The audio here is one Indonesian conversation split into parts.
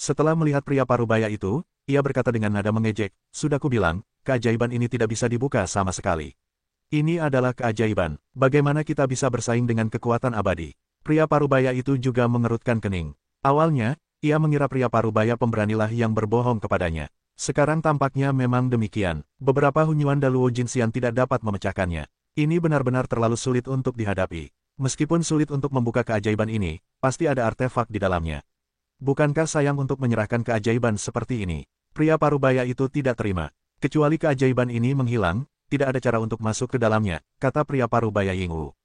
Setelah melihat pria parubaya itu, ia berkata dengan nada mengejek, sudah kubilang, keajaiban ini tidak bisa dibuka sama sekali. Ini adalah keajaiban, bagaimana kita bisa bersaing dengan kekuatan abadi. Pria parubaya itu juga mengerutkan kening. Awalnya, ia mengira pria parubaya pemberanilah yang berbohong kepadanya. Sekarang tampaknya memang demikian, beberapa hunyuan Daluo Jinxian tidak dapat memecahkannya. Ini benar-benar terlalu sulit untuk dihadapi. Meskipun sulit untuk membuka keajaiban ini, pasti ada artefak di dalamnya. Bukankah sayang untuk menyerahkan keajaiban seperti ini? Pria parubaya itu tidak terima. Kecuali keajaiban ini menghilang, tidak ada cara untuk masuk ke dalamnya, kata pria parubaya Yingwu.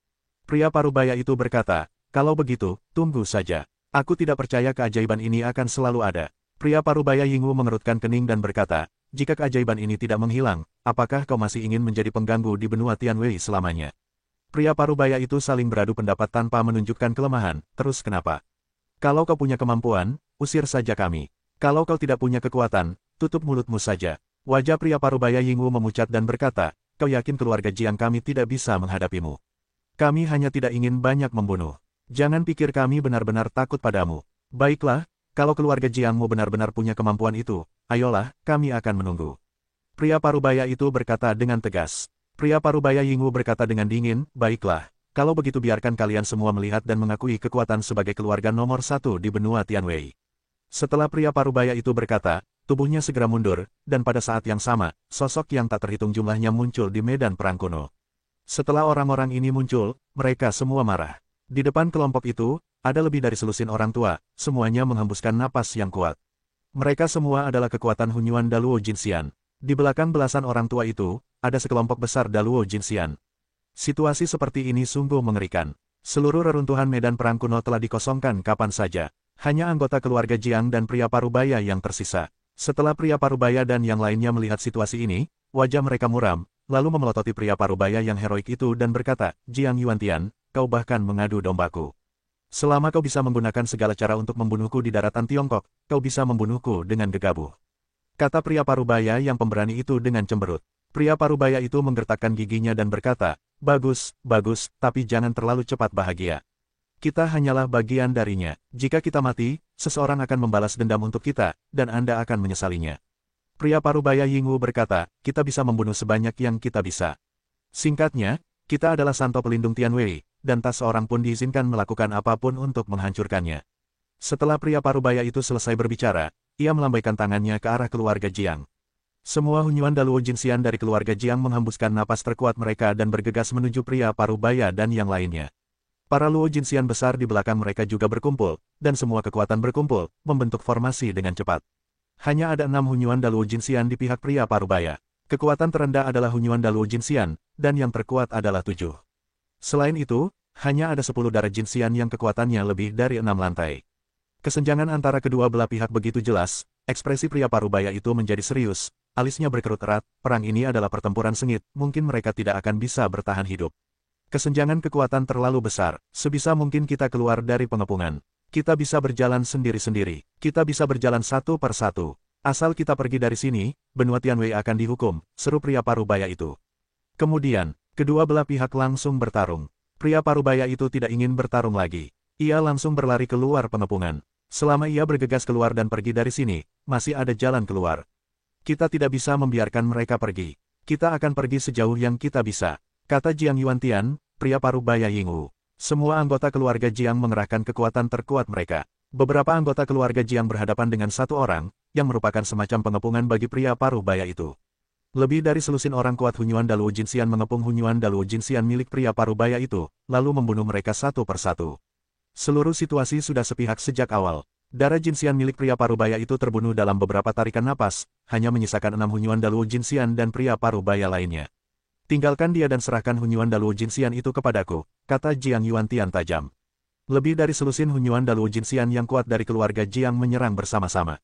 Pria parubaya itu berkata, kalau begitu, tunggu saja. Aku tidak percaya keajaiban ini akan selalu ada. Pria parubaya Yingwu mengerutkan kening dan berkata, jika keajaiban ini tidak menghilang, apakah kau masih ingin menjadi pengganggu di benua Tianwei selamanya? Pria parubaya itu saling beradu pendapat tanpa menunjukkan kelemahan, terus kenapa? Kalau kau punya kemampuan, usir saja kami. Kalau kau tidak punya kekuatan, tutup mulutmu saja. Wajah pria parubaya Yingwu memucat dan berkata, kau yakin keluarga Jiang kami tidak bisa menghadapimu? Kami hanya tidak ingin banyak membunuh. Jangan pikir kami benar-benar takut padamu. Baiklah, kalau keluarga Jiangmu benar-benar punya kemampuan itu, ayolah, kami akan menunggu. Pria parubaya itu berkata dengan tegas. Pria parubaya Yingwu berkata dengan dingin, baiklah. Kalau begitu biarkan kalian semua melihat dan mengakui kekuatan sebagai keluarga nomor satu di benua Tianwei. Setelah pria parubaya itu berkata, tubuhnya segera mundur, dan pada saat yang sama, sosok yang tak terhitung jumlahnya muncul di medan perang kuno. Setelah orang-orang ini muncul, mereka semua marah. Di depan kelompok itu, ada lebih dari selusin orang tua, semuanya menghembuskan napas yang kuat. Mereka semua adalah kekuatan hunyuan Daluo Jinxian. Di belakang belasan orang tua itu, ada sekelompok besar Daluo Jinxian. Situasi seperti ini sungguh mengerikan. Seluruh reruntuhan medan perang kuno telah dikosongkan kapan saja. Hanya anggota keluarga Jiang dan pria parubaya yang tersisa. Setelah pria parubaya dan yang lainnya melihat situasi ini, wajah mereka muram, lalu memelototi pria parubaya yang heroik itu dan berkata, Jiang Yuantian, kau bahkan mengadu dombaku. Selama kau bisa menggunakan segala cara untuk membunuhku di daratan Tiongkok, kau bisa membunuhku dengan gegabah. Kata pria parubaya yang pemberani itu dengan cemberut. Pria parubaya itu menggertakkan giginya dan berkata, bagus, bagus, tapi jangan terlalu cepat bahagia. Kita hanyalah bagian darinya. Jika kita mati, seseorang akan membalas dendam untuk kita, dan Anda akan menyesalinya. Pria parubaya Yingwu berkata, kita bisa membunuh sebanyak yang kita bisa. Singkatnya, kita adalah santo pelindung Tianwei, dan tak seorang pun diizinkan melakukan apapun untuk menghancurkannya. Setelah pria parubaya itu selesai berbicara, ia melambaikan tangannya ke arah keluarga Jiang. Semua hunyuan Daluo Jinxian dari keluarga Jiang menghembuskan napas terkuat mereka dan bergegas menuju pria parubaya dan yang lainnya. Para Luo Jinxian besar di belakang mereka juga berkumpul, dan semua kekuatan berkumpul, membentuk formasi dengan cepat. Hanya ada 6 hunyuan Daluo Jinxian di pihak pria parubaya. Kekuatan terendah adalah hunyuan Daluo Jinxian, dan yang terkuat adalah 7. Selain itu, hanya ada 10 darah Jinxian yang kekuatannya lebih dari 6 lantai. Kesenjangan antara kedua belah pihak begitu jelas, ekspresi pria parubaya itu menjadi serius, alisnya berkerut erat, perang ini adalah pertempuran sengit, mungkin mereka tidak akan bisa bertahan hidup. Kesenjangan kekuatan terlalu besar, sebisa mungkin kita keluar dari pengepungan. Kita bisa berjalan sendiri-sendiri, kita bisa berjalan satu per satu. Asal kita pergi dari sini, benua Tianwei akan dihukum, seru pria parubaya itu. Kemudian, kedua belah pihak langsung bertarung. Pria parubaya itu tidak ingin bertarung lagi. Ia langsung berlari keluar pengepungan. Selama ia bergegas keluar dan pergi dari sini, masih ada jalan keluar. Kita tidak bisa membiarkan mereka pergi. Kita akan pergi sejauh yang kita bisa. Kata Jiang Yuantian, pria parubaya Yingwu. Semua anggota keluarga Jiang mengerahkan kekuatan terkuat mereka. Beberapa anggota keluarga Jiang berhadapan dengan satu orang, yang merupakan semacam pengepungan bagi pria parubaya itu. Lebih dari selusin orang kuat hunyuan Daluo Jinxian mengepung hunyuan Daluo Jinxian milik pria parubaya itu, lalu membunuh mereka satu persatu. Seluruh situasi sudah sepihak sejak awal. Darah Jinxian milik pria parubaya itu terbunuh dalam beberapa tarikan napas, hanya menyisakan 6 hunyuan Daluo Jinxian dan pria parubaya lainnya. Tinggalkan dia dan serahkan hunyuan Daluo Jinxian itu kepadaku, kata Jiang Yuantian tajam. Lebih dari selusin hunyuan Daluo Jinxian yang kuat dari keluarga Jiang menyerang bersama-sama.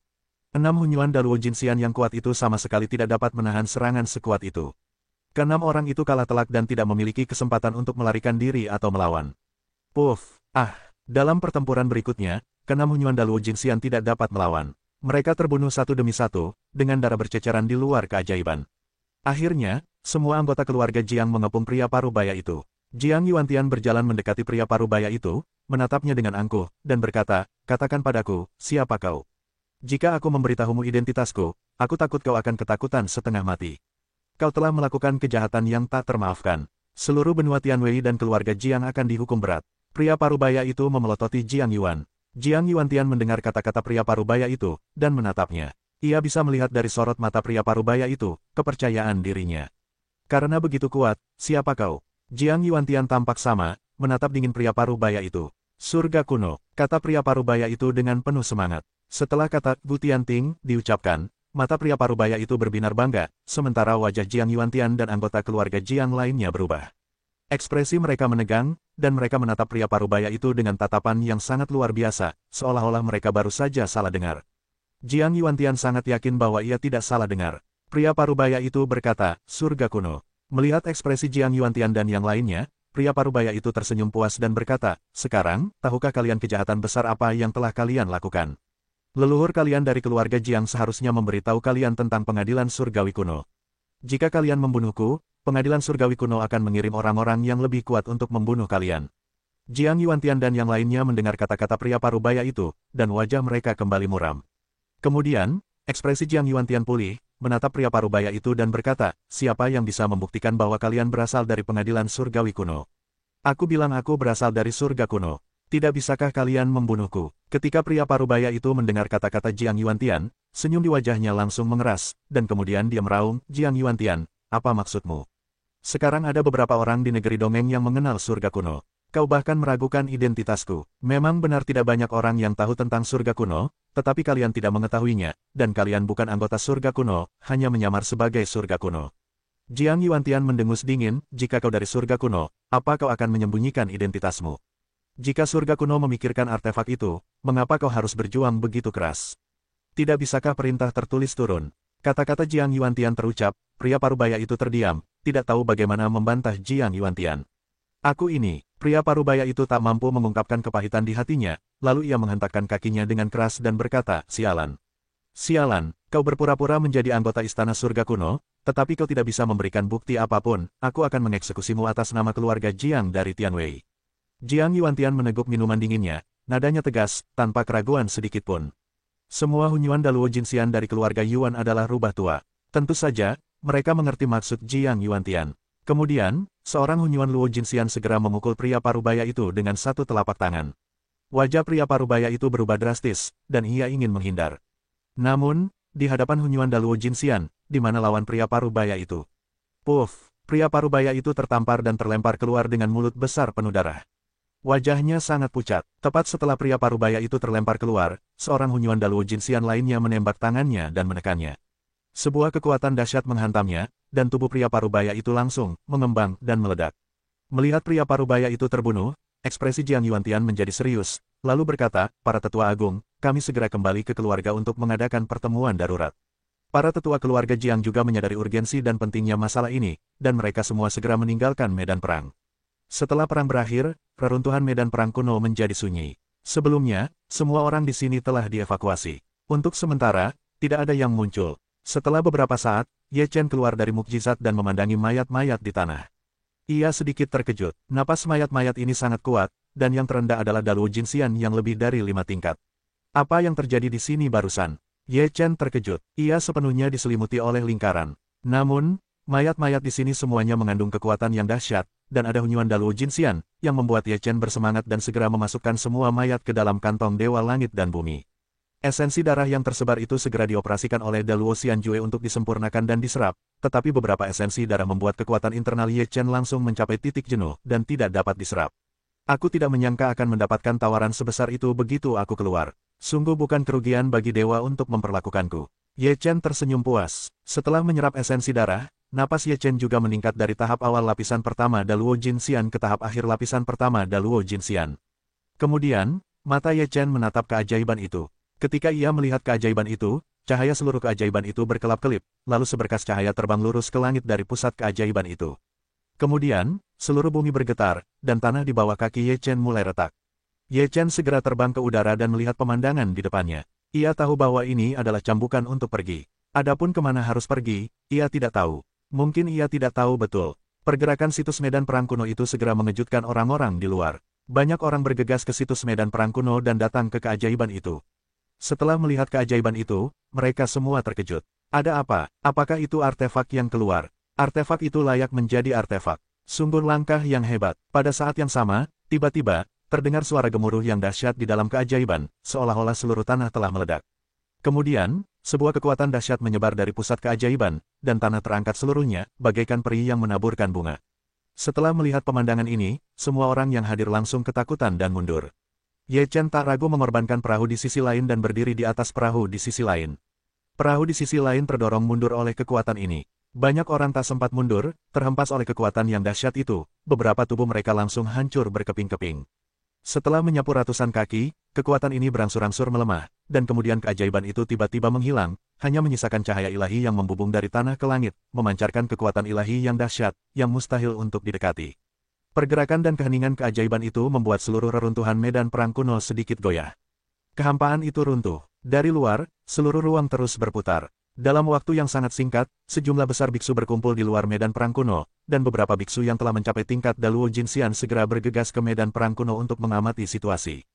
6 hunyuan Daluo Jinxian yang kuat itu sama sekali tidak dapat menahan serangan sekuat itu. Keenam orang itu kalah telak dan tidak memiliki kesempatan untuk melarikan diri atau melawan. Puff, dalam pertempuran berikutnya, keenam hunyuan Daluo Jinxian tidak dapat melawan. Mereka terbunuh satu demi satu, dengan darah berceceran di luar keajaiban. Akhirnya, semua anggota keluarga Jiang mengepung pria parubaya itu. Jiang Yuantian berjalan mendekati pria parubaya itu, menatapnya dengan angkuh, dan berkata, katakan padaku, siapa kau? Jika aku memberitahumu identitasku, aku takut kau akan ketakutan setengah mati. Kau telah melakukan kejahatan yang tak termaafkan. Seluruh benua Tianwei dan keluarga Jiang akan dihukum berat. Pria parubaya itu memelototi Jiang Yuan. Jiang Yuantian mendengar kata-kata pria parubaya itu, dan menatapnya. Ia bisa melihat dari sorot mata pria parubaya itu, kepercayaan dirinya. Karena begitu kuat, siapa kau? Jiang Yuantian tampak sama, menatap dingin pria parubaya itu. Surga kuno, kata pria parubaya itu dengan penuh semangat. Setelah kata Gu Tianting diucapkan, mata pria parubaya itu berbinar bangga, sementara wajah Jiang Yuantian dan anggota keluarga Jiang lainnya berubah. Ekspresi mereka menegang, dan mereka menatap pria parubaya itu dengan tatapan yang sangat luar biasa, seolah-olah mereka baru saja salah dengar. Jiang Yuantian sangat yakin bahwa ia tidak salah dengar. Pria parubaya itu berkata, surga kuno. Melihat ekspresi Jiang Yuantian dan yang lainnya, pria parubaya itu tersenyum puas dan berkata, sekarang, tahukah kalian kejahatan besar apa yang telah kalian lakukan? Leluhur kalian dari keluarga Jiang seharusnya memberitahu kalian tentang pengadilan surgawi kuno. Jika kalian membunuhku, pengadilan surgawi kuno akan mengirim orang-orang yang lebih kuat untuk membunuh kalian. Jiang Yuantian dan yang lainnya mendengar kata-kata pria parubaya itu, dan wajah mereka kembali muram. Kemudian, ekspresi Jiang Yuantian pulih, menatap pria parubaya itu dan berkata, siapa yang bisa membuktikan bahwa kalian berasal dari pengadilan surgawi kuno? Aku bilang aku berasal dari surga kuno. Tidak bisakah kalian membunuhku? Ketika pria parubaya itu mendengar kata-kata Jiang Yuantian, senyum di wajahnya langsung mengeras, dan kemudian dia meraung, Jiang Yuantian, apa maksudmu? Sekarang ada beberapa orang di negeri dongeng yang mengenal surga kuno. Kau bahkan meragukan identitasku. Memang benar tidak banyak orang yang tahu tentang surga kuno, tetapi kalian tidak mengetahuinya, dan kalian bukan anggota surga kuno, hanya menyamar sebagai surga kuno. Jiang Yuantian mendengus dingin, jika kau dari surga kuno, apa kau akan menyembunyikan identitasmu? Jika surga kuno memikirkan artefak itu, mengapa kau harus berjuang begitu keras? Tidak bisakah perintah tertulis turun? Kata-kata Jiang Yuantian terucap, pria parubaya itu terdiam, tidak tahu bagaimana membantah Jiang Yuantian. Aku ini, pria parubaya itu tak mampu mengungkapkan kepahitan di hatinya, lalu ia menghentakkan kakinya dengan keras dan berkata, sialan. Sialan, kau berpura-pura menjadi anggota istana surga kuno, tetapi kau tidak bisa memberikan bukti apapun, aku akan mengeksekusimu atas nama keluarga Jiang dari Tianwei. Jiang Yuantian meneguk minuman dinginnya, nadanya tegas, tanpa keraguan sedikitpun. Semua Hunyuan Daluo Jinxian dari keluarga Yuan adalah rubah tua. Tentu saja, mereka mengerti maksud Jiang Yuantian. Kemudian, seorang Hunyuan Luo Jinxian segera memukul pria parubaya itu dengan satu telapak tangan. Wajah pria parubaya itu berubah drastis, dan ia ingin menghindar. Namun, di hadapan Hunyuan Daluo Jinxian, di mana lawan pria parubaya itu? Puff, pria parubaya itu tertampar dan terlempar keluar dengan mulut besar penuh darah. Wajahnya sangat pucat. Tepat setelah pria parubaya itu terlempar keluar, seorang Hunyuan Daluo Jinxian lainnya menembak tangannya dan menekannya. Sebuah kekuatan dahsyat menghantamnya, dan tubuh pria parubaya itu langsung mengembang dan meledak. Melihat pria parubaya itu terbunuh, ekspresi Jiang Yuantian menjadi serius, lalu berkata, para tetua agung, kami segera kembali ke keluarga untuk mengadakan pertemuan darurat. Para tetua keluarga Jiang juga menyadari urgensi dan pentingnya masalah ini, dan mereka semua segera meninggalkan medan perang. Setelah perang berakhir, reruntuhan medan perang kuno menjadi sunyi. Sebelumnya, semua orang di sini telah dievakuasi. Untuk sementara, tidak ada yang muncul. Setelah beberapa saat, Ye Chen keluar dari mukjizat dan memandangi mayat-mayat di tanah. Ia sedikit terkejut. Napas mayat-mayat ini sangat kuat, dan yang terendah adalah Daluo Jinxian yang lebih dari 5 tingkat. Apa yang terjadi di sini barusan? Ye Chen terkejut. Ia sepenuhnya diselimuti oleh lingkaran. Namun, mayat-mayat di sini semuanya mengandung kekuatan yang dahsyat, dan ada Hunyuan Daluo Jinxian, yang membuat Ye Chen bersemangat dan segera memasukkan semua mayat ke dalam kantong Dewa Langit dan Bumi. Esensi darah yang tersebar itu segera dioperasikan oleh Daluo Xianjue untuk disempurnakan dan diserap, tetapi beberapa esensi darah membuat kekuatan internal Ye Chen langsung mencapai titik jenuh dan tidak dapat diserap. Aku tidak menyangka akan mendapatkan tawaran sebesar itu begitu aku keluar. Sungguh bukan kerugian bagi dewa untuk memperlakukanku. Ye Chen tersenyum puas. Setelah menyerap esensi darah, napas Ye Chen juga meningkat dari tahap awal lapisan pertama Daluo Jinxian ke tahap akhir lapisan pertama Daluo Jinxian. Kemudian, mata Ye Chen menatap keajaiban itu. Ketika ia melihat keajaiban itu, cahaya seluruh keajaiban itu berkelap-kelip, lalu seberkas cahaya terbang lurus ke langit dari pusat keajaiban itu. Kemudian, seluruh bumi bergetar, dan tanah di bawah kaki Ye Chen mulai retak. Ye Chen segera terbang ke udara dan melihat pemandangan di depannya. Ia tahu bahwa ini adalah cambukan untuk pergi. Adapun kemana harus pergi, ia tidak tahu. Mungkin ia tidak tahu betul. Pergerakan situs medan perang kuno itu segera mengejutkan orang-orang di luar. Banyak orang bergegas ke situs medan perang kuno dan datang ke keajaiban itu. Setelah melihat keajaiban itu, mereka semua terkejut. Ada apa? Apakah itu artefak yang keluar? Artefak itu layak menjadi artefak. Sungguh langkah yang hebat. Pada saat yang sama, tiba-tiba, terdengar suara gemuruh yang dahsyat di dalam keajaiban, seolah-olah seluruh tanah telah meledak. Kemudian, sebuah kekuatan dahsyat menyebar dari pusat keajaiban, dan tanah terangkat seluruhnya, bagaikan peri yang menaburkan bunga. Setelah melihat pemandangan ini, semua orang yang hadir langsung ketakutan dan mundur. Ye Chen tak ragu mengorbankan perahu di sisi lain dan berdiri di atas perahu di sisi lain. Perahu di sisi lain terdorong mundur oleh kekuatan ini. Banyak orang tak sempat mundur, terhempas oleh kekuatan yang dahsyat itu, beberapa tubuh mereka langsung hancur berkeping-keping. Setelah menyapu ratusan kaki, kekuatan ini berangsur-angsur melemah, dan kemudian keajaiban itu tiba-tiba menghilang, hanya menyisakan cahaya ilahi yang membubung dari tanah ke langit, memancarkan kekuatan ilahi yang dahsyat, yang mustahil untuk didekati. Pergerakan dan keheningan keajaiban itu membuat seluruh reruntuhan medan perang kuno sedikit goyah. Kehampaan itu runtuh. Dari luar, seluruh ruang terus berputar. Dalam waktu yang sangat singkat, sejumlah besar biksu berkumpul di luar medan perang kuno, dan beberapa biksu yang telah mencapai tingkat Daluo Jinxian segera bergegas ke medan perang kuno untuk mengamati situasi.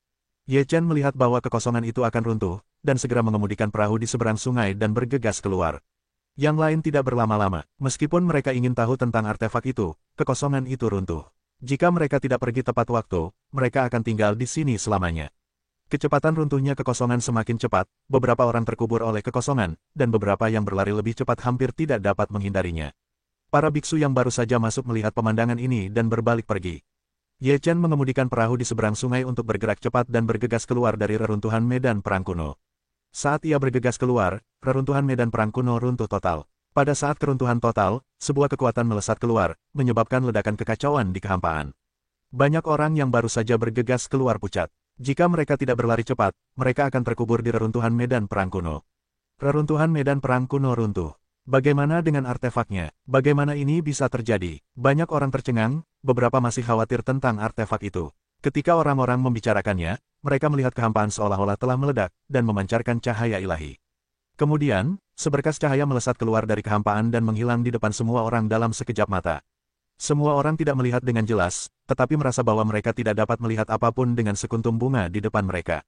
Ye Chen melihat bahwa kekosongan itu akan runtuh, dan segera mengemudikan perahu di seberang sungai dan bergegas keluar. Yang lain tidak berlama-lama, meskipun mereka ingin tahu tentang artefak itu, kekosongan itu runtuh. Jika mereka tidak pergi tepat waktu, mereka akan tinggal di sini selamanya. Kecepatan runtuhnya kekosongan semakin cepat, beberapa orang terkubur oleh kekosongan, dan beberapa yang berlari lebih cepat hampir tidak dapat menghindarinya. Para biksu yang baru saja masuk melihat pemandangan ini dan berbalik pergi. Ye Chen mengemudikan perahu di seberang sungai untuk bergerak cepat dan bergegas keluar dari reruntuhan medan perang kuno. Saat ia bergegas keluar, reruntuhan medan perang kuno runtuh total. Pada saat keruntuhan total, sebuah kekuatan melesat keluar, menyebabkan ledakan kekacauan di kehampaan. Banyak orang yang baru saja bergegas keluar pucat. Jika mereka tidak berlari cepat, mereka akan terkubur di reruntuhan medan perang kuno. Reruntuhan medan perang kuno runtuh. Bagaimana dengan artefaknya? Bagaimana ini bisa terjadi? Banyak orang tercengang, beberapa masih khawatir tentang artefak itu. Ketika orang-orang membicarakannya, mereka melihat kehampaan seolah-olah telah meledak, dan memancarkan cahaya ilahi. Kemudian, seberkas cahaya melesat keluar dari kehampaan dan menghilang di depan semua orang dalam sekejap mata. Semua orang tidak melihat dengan jelas, tetapi merasa bahwa mereka tidak dapat melihat apapun dengan sekuntum bunga di depan mereka.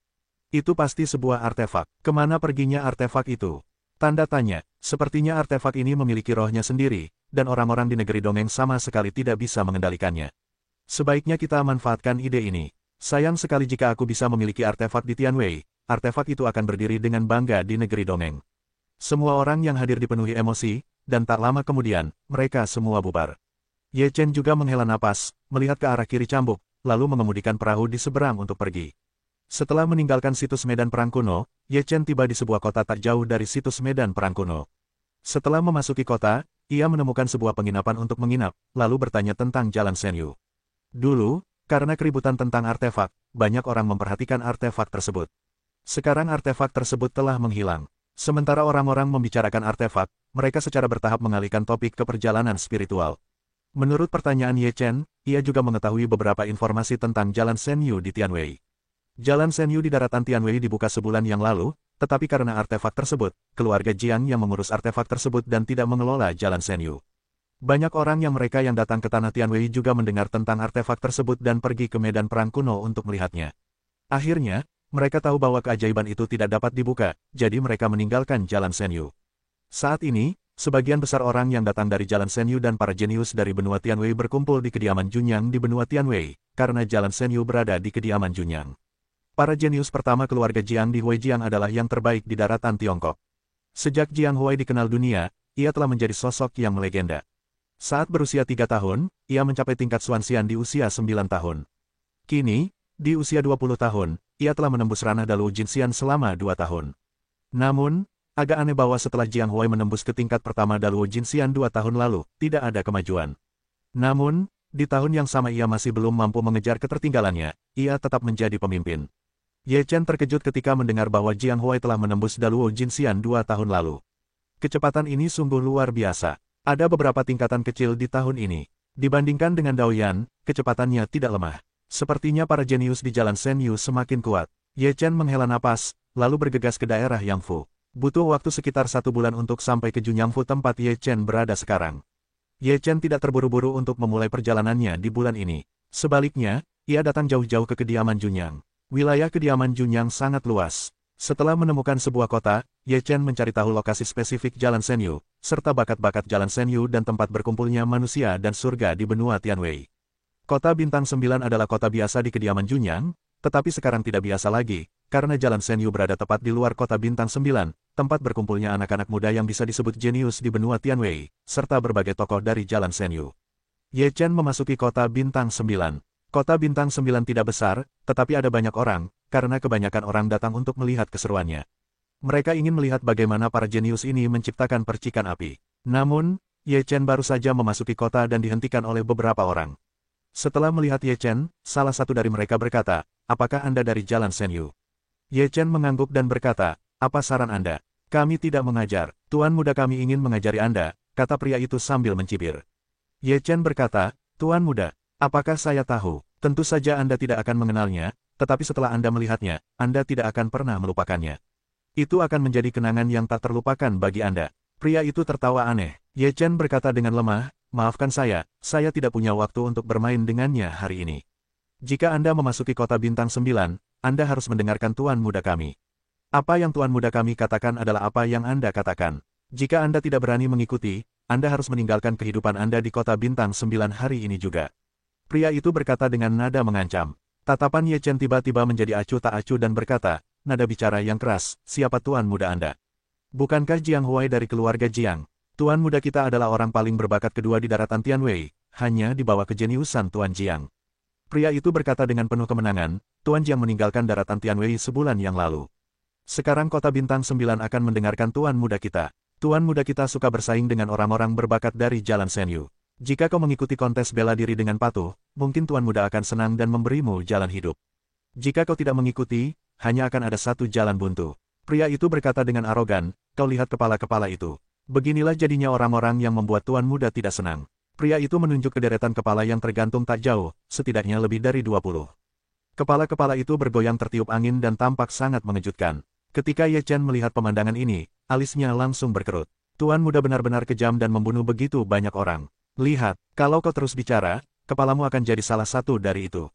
Itu pasti sebuah artefak. Kemana perginya artefak itu? Tanda tanya, sepertinya artefak ini memiliki rohnya sendiri, dan orang-orang di negeri dongeng sama sekali tidak bisa mengendalikannya. Sebaiknya kita manfaatkan ide ini. Sayang sekali jika aku bisa memiliki artefak di Tianwei, artefak itu akan berdiri dengan bangga di negeri dongeng. Semua orang yang hadir dipenuhi emosi, dan tak lama kemudian, mereka semua bubar. Ye Chen juga menghela napas, melihat ke arah kiri cambuk, lalu mengemudikan perahu di seberang untuk pergi. Setelah meninggalkan situs medan perang kuno, Ye Chen tiba di sebuah kota tak jauh dari situs medan perang kuno. Setelah memasuki kota, ia menemukan sebuah penginapan untuk menginap, lalu bertanya tentang Jalan Senyu. Dulu, karena keributan tentang artefak, banyak orang memperhatikan artefak tersebut. Sekarang artefak tersebut telah menghilang. Sementara orang-orang membicarakan artefak, mereka secara bertahap mengalihkan topik ke perjalanan spiritual. Menurut pertanyaan Ye Chen, ia juga mengetahui beberapa informasi tentang Jalan Senyu di Tianwei. Jalan Senyu di daratan Tianwei dibuka sebulan yang lalu, tetapi karena artefak tersebut, keluarga Jiang yang mengurus artefak tersebut dan tidak mengelola Jalan Senyu. Banyak orang yang datang ke tanah Tianwei juga mendengar tentang artefak tersebut dan pergi ke medan perang kuno untuk melihatnya. Akhirnya, mereka tahu bahwa keajaiban itu tidak dapat dibuka, jadi mereka meninggalkan Jalan Senyu. Saat ini, sebagian besar orang yang datang dari Jalan Senyu dan para jenius dari benua Tianwei berkumpul di kediaman Junyang di benua Tianwei, karena Jalan Senyu berada di kediaman Junyang. Para jenius pertama keluarga Jiang di Huijiang adalah yang terbaik di daratan Tiongkok. Sejak Jiang Huai dikenal dunia, ia telah menjadi sosok yang melegenda. Saat berusia 3 tahun, ia mencapai tingkat Xuanxian di usia 9 tahun. Kini, di usia 20 tahun, ia telah menembus ranah Daluo Jinxian selama 2 tahun. Namun, agak aneh bahwa setelah Jiang Huai menembus ke tingkat pertama Daluo Jinxian 2 tahun lalu, tidak ada kemajuan. Namun, di tahun yang sama ia masih belum mampu mengejar ketertinggalannya, ia tetap menjadi pemimpin. Ye Chen terkejut ketika mendengar bahwa Jiang Huai telah menembus Daluo Jinxian 2 tahun lalu. Kecepatan ini sungguh luar biasa. Ada beberapa tingkatan kecil di tahun ini. Dibandingkan dengan Daoyan, kecepatannya tidak lemah. Sepertinya para jenius di Jalan Senyu semakin kuat. Ye Chen menghela napas, lalu bergegas ke daerah Yangfu. Butuh waktu sekitar 1 bulan untuk sampai ke Junyangfu tempat Ye Chen berada sekarang. Ye Chen tidak terburu-buru untuk memulai perjalanannya di bulan ini. Sebaliknya, ia datang jauh-jauh ke kediaman Junyang. Wilayah kediaman Junyang sangat luas. Setelah menemukan sebuah kota, Ye Chen mencari tahu lokasi spesifik Jalan Senyu, serta bakat-bakat Jalan Senyu dan tempat berkumpulnya manusia dan surga di benua Tianwei. Kota Bintang 9 adalah kota biasa di kediaman Junyang, tetapi sekarang tidak biasa lagi, karena Jalan Senyu berada tepat di luar kota Bintang 9, tempat berkumpulnya anak-anak muda yang bisa disebut jenius di benua Tianwei, serta berbagai tokoh dari Jalan Senyu. Ye Chen memasuki kota Bintang 9. Kota Bintang 9 tidak besar, tetapi ada banyak orang, karena kebanyakan orang datang untuk melihat keseruannya. Mereka ingin melihat bagaimana para jenius ini menciptakan percikan api. Namun, Ye Chen baru saja memasuki kota dan dihentikan oleh beberapa orang. Setelah melihat Ye Chen, salah satu dari mereka berkata, "Apakah Anda dari Jalan Senyu?" Ye Chen mengangguk dan berkata, "Apa saran Anda?" "Kami tidak mengajar, Tuan Muda kami ingin mengajari Anda," kata pria itu sambil mencibir. Ye Chen berkata, "Tuan Muda, apakah saya tahu? Tentu saja Anda tidak akan mengenalnya, tetapi setelah Anda melihatnya, Anda tidak akan pernah melupakannya. Itu akan menjadi kenangan yang tak terlupakan bagi Anda." Pria itu tertawa aneh. Ye Chen berkata dengan lemah, "Maafkan saya tidak punya waktu untuk bermain dengannya hari ini. Jika Anda memasuki kota Bintang 9, Anda harus mendengarkan Tuan Muda kami. Apa yang Tuan Muda kami katakan adalah apa yang Anda katakan. Jika Anda tidak berani mengikuti, Anda harus meninggalkan kehidupan Anda di kota Bintang 9 hari ini juga." Pria itu berkata dengan nada mengancam. Tatapan Ye Chen tiba-tiba menjadi acuh tak acuh dan berkata, nada bicara yang keras, "Siapa Tuan Muda Anda?" "Bukankah Jiang Huai dari keluarga Jiang? Tuan Muda kita adalah orang paling berbakat kedua di daratan Tianwei, hanya di bawah kejeniusan Tuan Jiang." Pria itu berkata dengan penuh kemenangan, "Tuan Jiang meninggalkan daratan Tianwei sebulan yang lalu. Sekarang kota Bintang 9 akan mendengarkan Tuan Muda kita. Tuan Muda kita suka bersaing dengan orang-orang berbakat dari Jalan Senyu. Jika kau mengikuti kontes bela diri dengan patuh, mungkin Tuan Muda akan senang dan memberimu jalan hidup. Jika kau tidak mengikuti, hanya akan ada satu jalan buntu." Pria itu berkata dengan arogan, "Kau lihat kepala-kepala itu. Beginilah jadinya orang-orang yang membuat Tuan Muda tidak senang." Pria itu menunjuk ke deretan kepala yang tergantung tak jauh, setidaknya lebih dari 20. Kepala-kepala itu bergoyang tertiup angin dan tampak sangat mengejutkan. Ketika Ye Chen melihat pemandangan ini, alisnya langsung berkerut. Tuan Muda benar-benar kejam dan membunuh begitu banyak orang. "Lihat, kalau kau terus bicara, kepalamu akan jadi salah satu dari itu."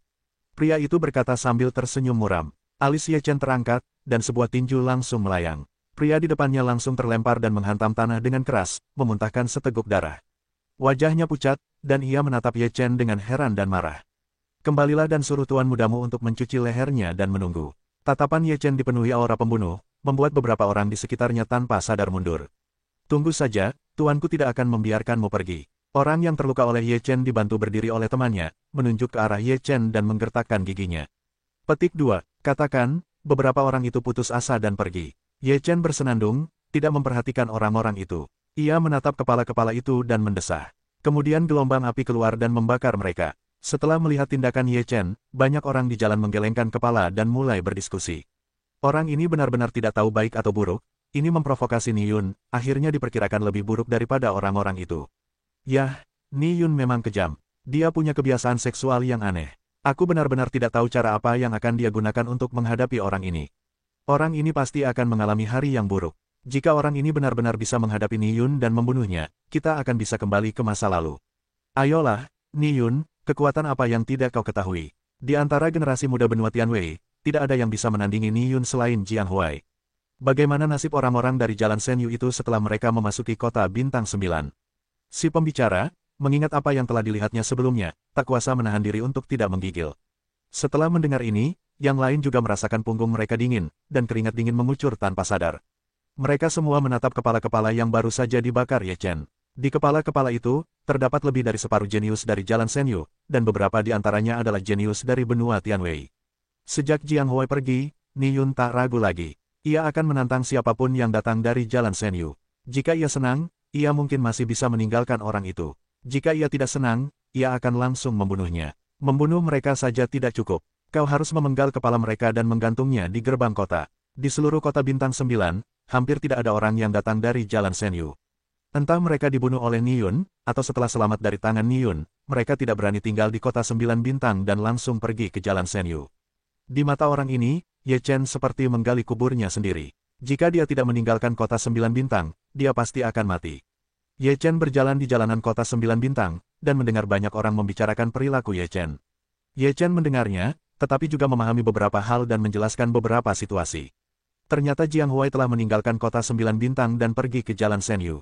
Pria itu berkata sambil tersenyum muram. Alis Ye Chen terangkat, dan sebuah tinju langsung melayang. Pria di depannya langsung terlempar dan menghantam tanah dengan keras, memuntahkan seteguk darah. Wajahnya pucat, dan ia menatap Ye Chen dengan heran dan marah. "Kembalilah dan suruh Tuan Mudamu untuk mencuci lehernya dan menunggu." Tatapan Ye Chen dipenuhi aura pembunuh, membuat beberapa orang di sekitarnya tanpa sadar mundur. "Tunggu saja, Tuanku tidak akan membiarkanmu pergi." Orang yang terluka oleh Ye Chen dibantu berdiri oleh temannya, menunjuk ke arah Ye Chen dan menggertakkan giginya. Petik 2. Katakan, beberapa orang itu putus asa dan pergi. Ye Chen bersenandung, tidak memperhatikan orang-orang itu. Ia menatap kepala-kepala itu dan mendesah. Kemudian gelombang api keluar dan membakar mereka. Setelah melihat tindakan Ye Chen, banyak orang di jalan menggelengkan kepala dan mulai berdiskusi. Orang ini benar-benar tidak tahu baik atau buruk, ini memprovokasi Ni Yun, akhirnya diperkirakan lebih buruk daripada orang-orang itu. Yah, Ni Yun memang kejam. Dia punya kebiasaan seksual yang aneh. Aku benar-benar tidak tahu cara apa yang akan dia gunakan untuk menghadapi orang ini. Orang ini pasti akan mengalami hari yang buruk. Jika orang ini benar-benar bisa menghadapi Ni Yun dan membunuhnya, kita akan bisa kembali ke masa lalu. Ayolah, Ni Yun, kekuatan apa yang tidak kau ketahui? Di antara generasi muda benua Tianwei, tidak ada yang bisa menandingi Ni Yun selain Jiang Huai. Bagaimana nasib orang-orang dari Jalan Senyu itu setelah mereka memasuki kota Bintang 9? Si pembicara, mengingat apa yang telah dilihatnya sebelumnya, tak kuasa menahan diri untuk tidak menggigil. Setelah mendengar ini, yang lain juga merasakan punggung mereka dingin, dan keringat dingin mengucur tanpa sadar. Mereka semua menatap kepala-kepala yang baru saja dibakar Ye Chen. Di kepala-kepala itu, terdapat lebih dari separuh jenius dari Jalan Senyu, dan beberapa di antaranya adalah jenius dari benua Tianwei. Sejak Jiang Huai pergi, Ni Yun tak ragu lagi. Ia akan menantang siapapun yang datang dari Jalan Senyu. Jika ia senang, ia mungkin masih bisa meninggalkan orang itu. Jika ia tidak senang, ia akan langsung membunuhnya. Membunuh mereka saja tidak cukup. Kau harus memenggal kepala mereka dan menggantungnya di gerbang kota. Di seluruh kota Bintang 9, hampir tidak ada orang yang datang dari Jalan Senyu. Entah mereka dibunuh oleh Ni Yun, atau setelah selamat dari tangan Ni Yun, mereka tidak berani tinggal di kota 9 bintang dan langsung pergi ke Jalan Senyu. Di mata orang ini, Ye Chen seperti menggali kuburnya sendiri. Jika dia tidak meninggalkan kota 9 bintang, dia pasti akan mati. Ye Chen berjalan di jalanan kota 9 bintang, dan mendengar banyak orang membicarakan perilaku Ye Chen. Ye Chen mendengarnya, tetapi juga memahami beberapa hal dan menjelaskan beberapa situasi. Ternyata Jiang Huai telah meninggalkan kota 9 bintang dan pergi ke Jalan Senyu.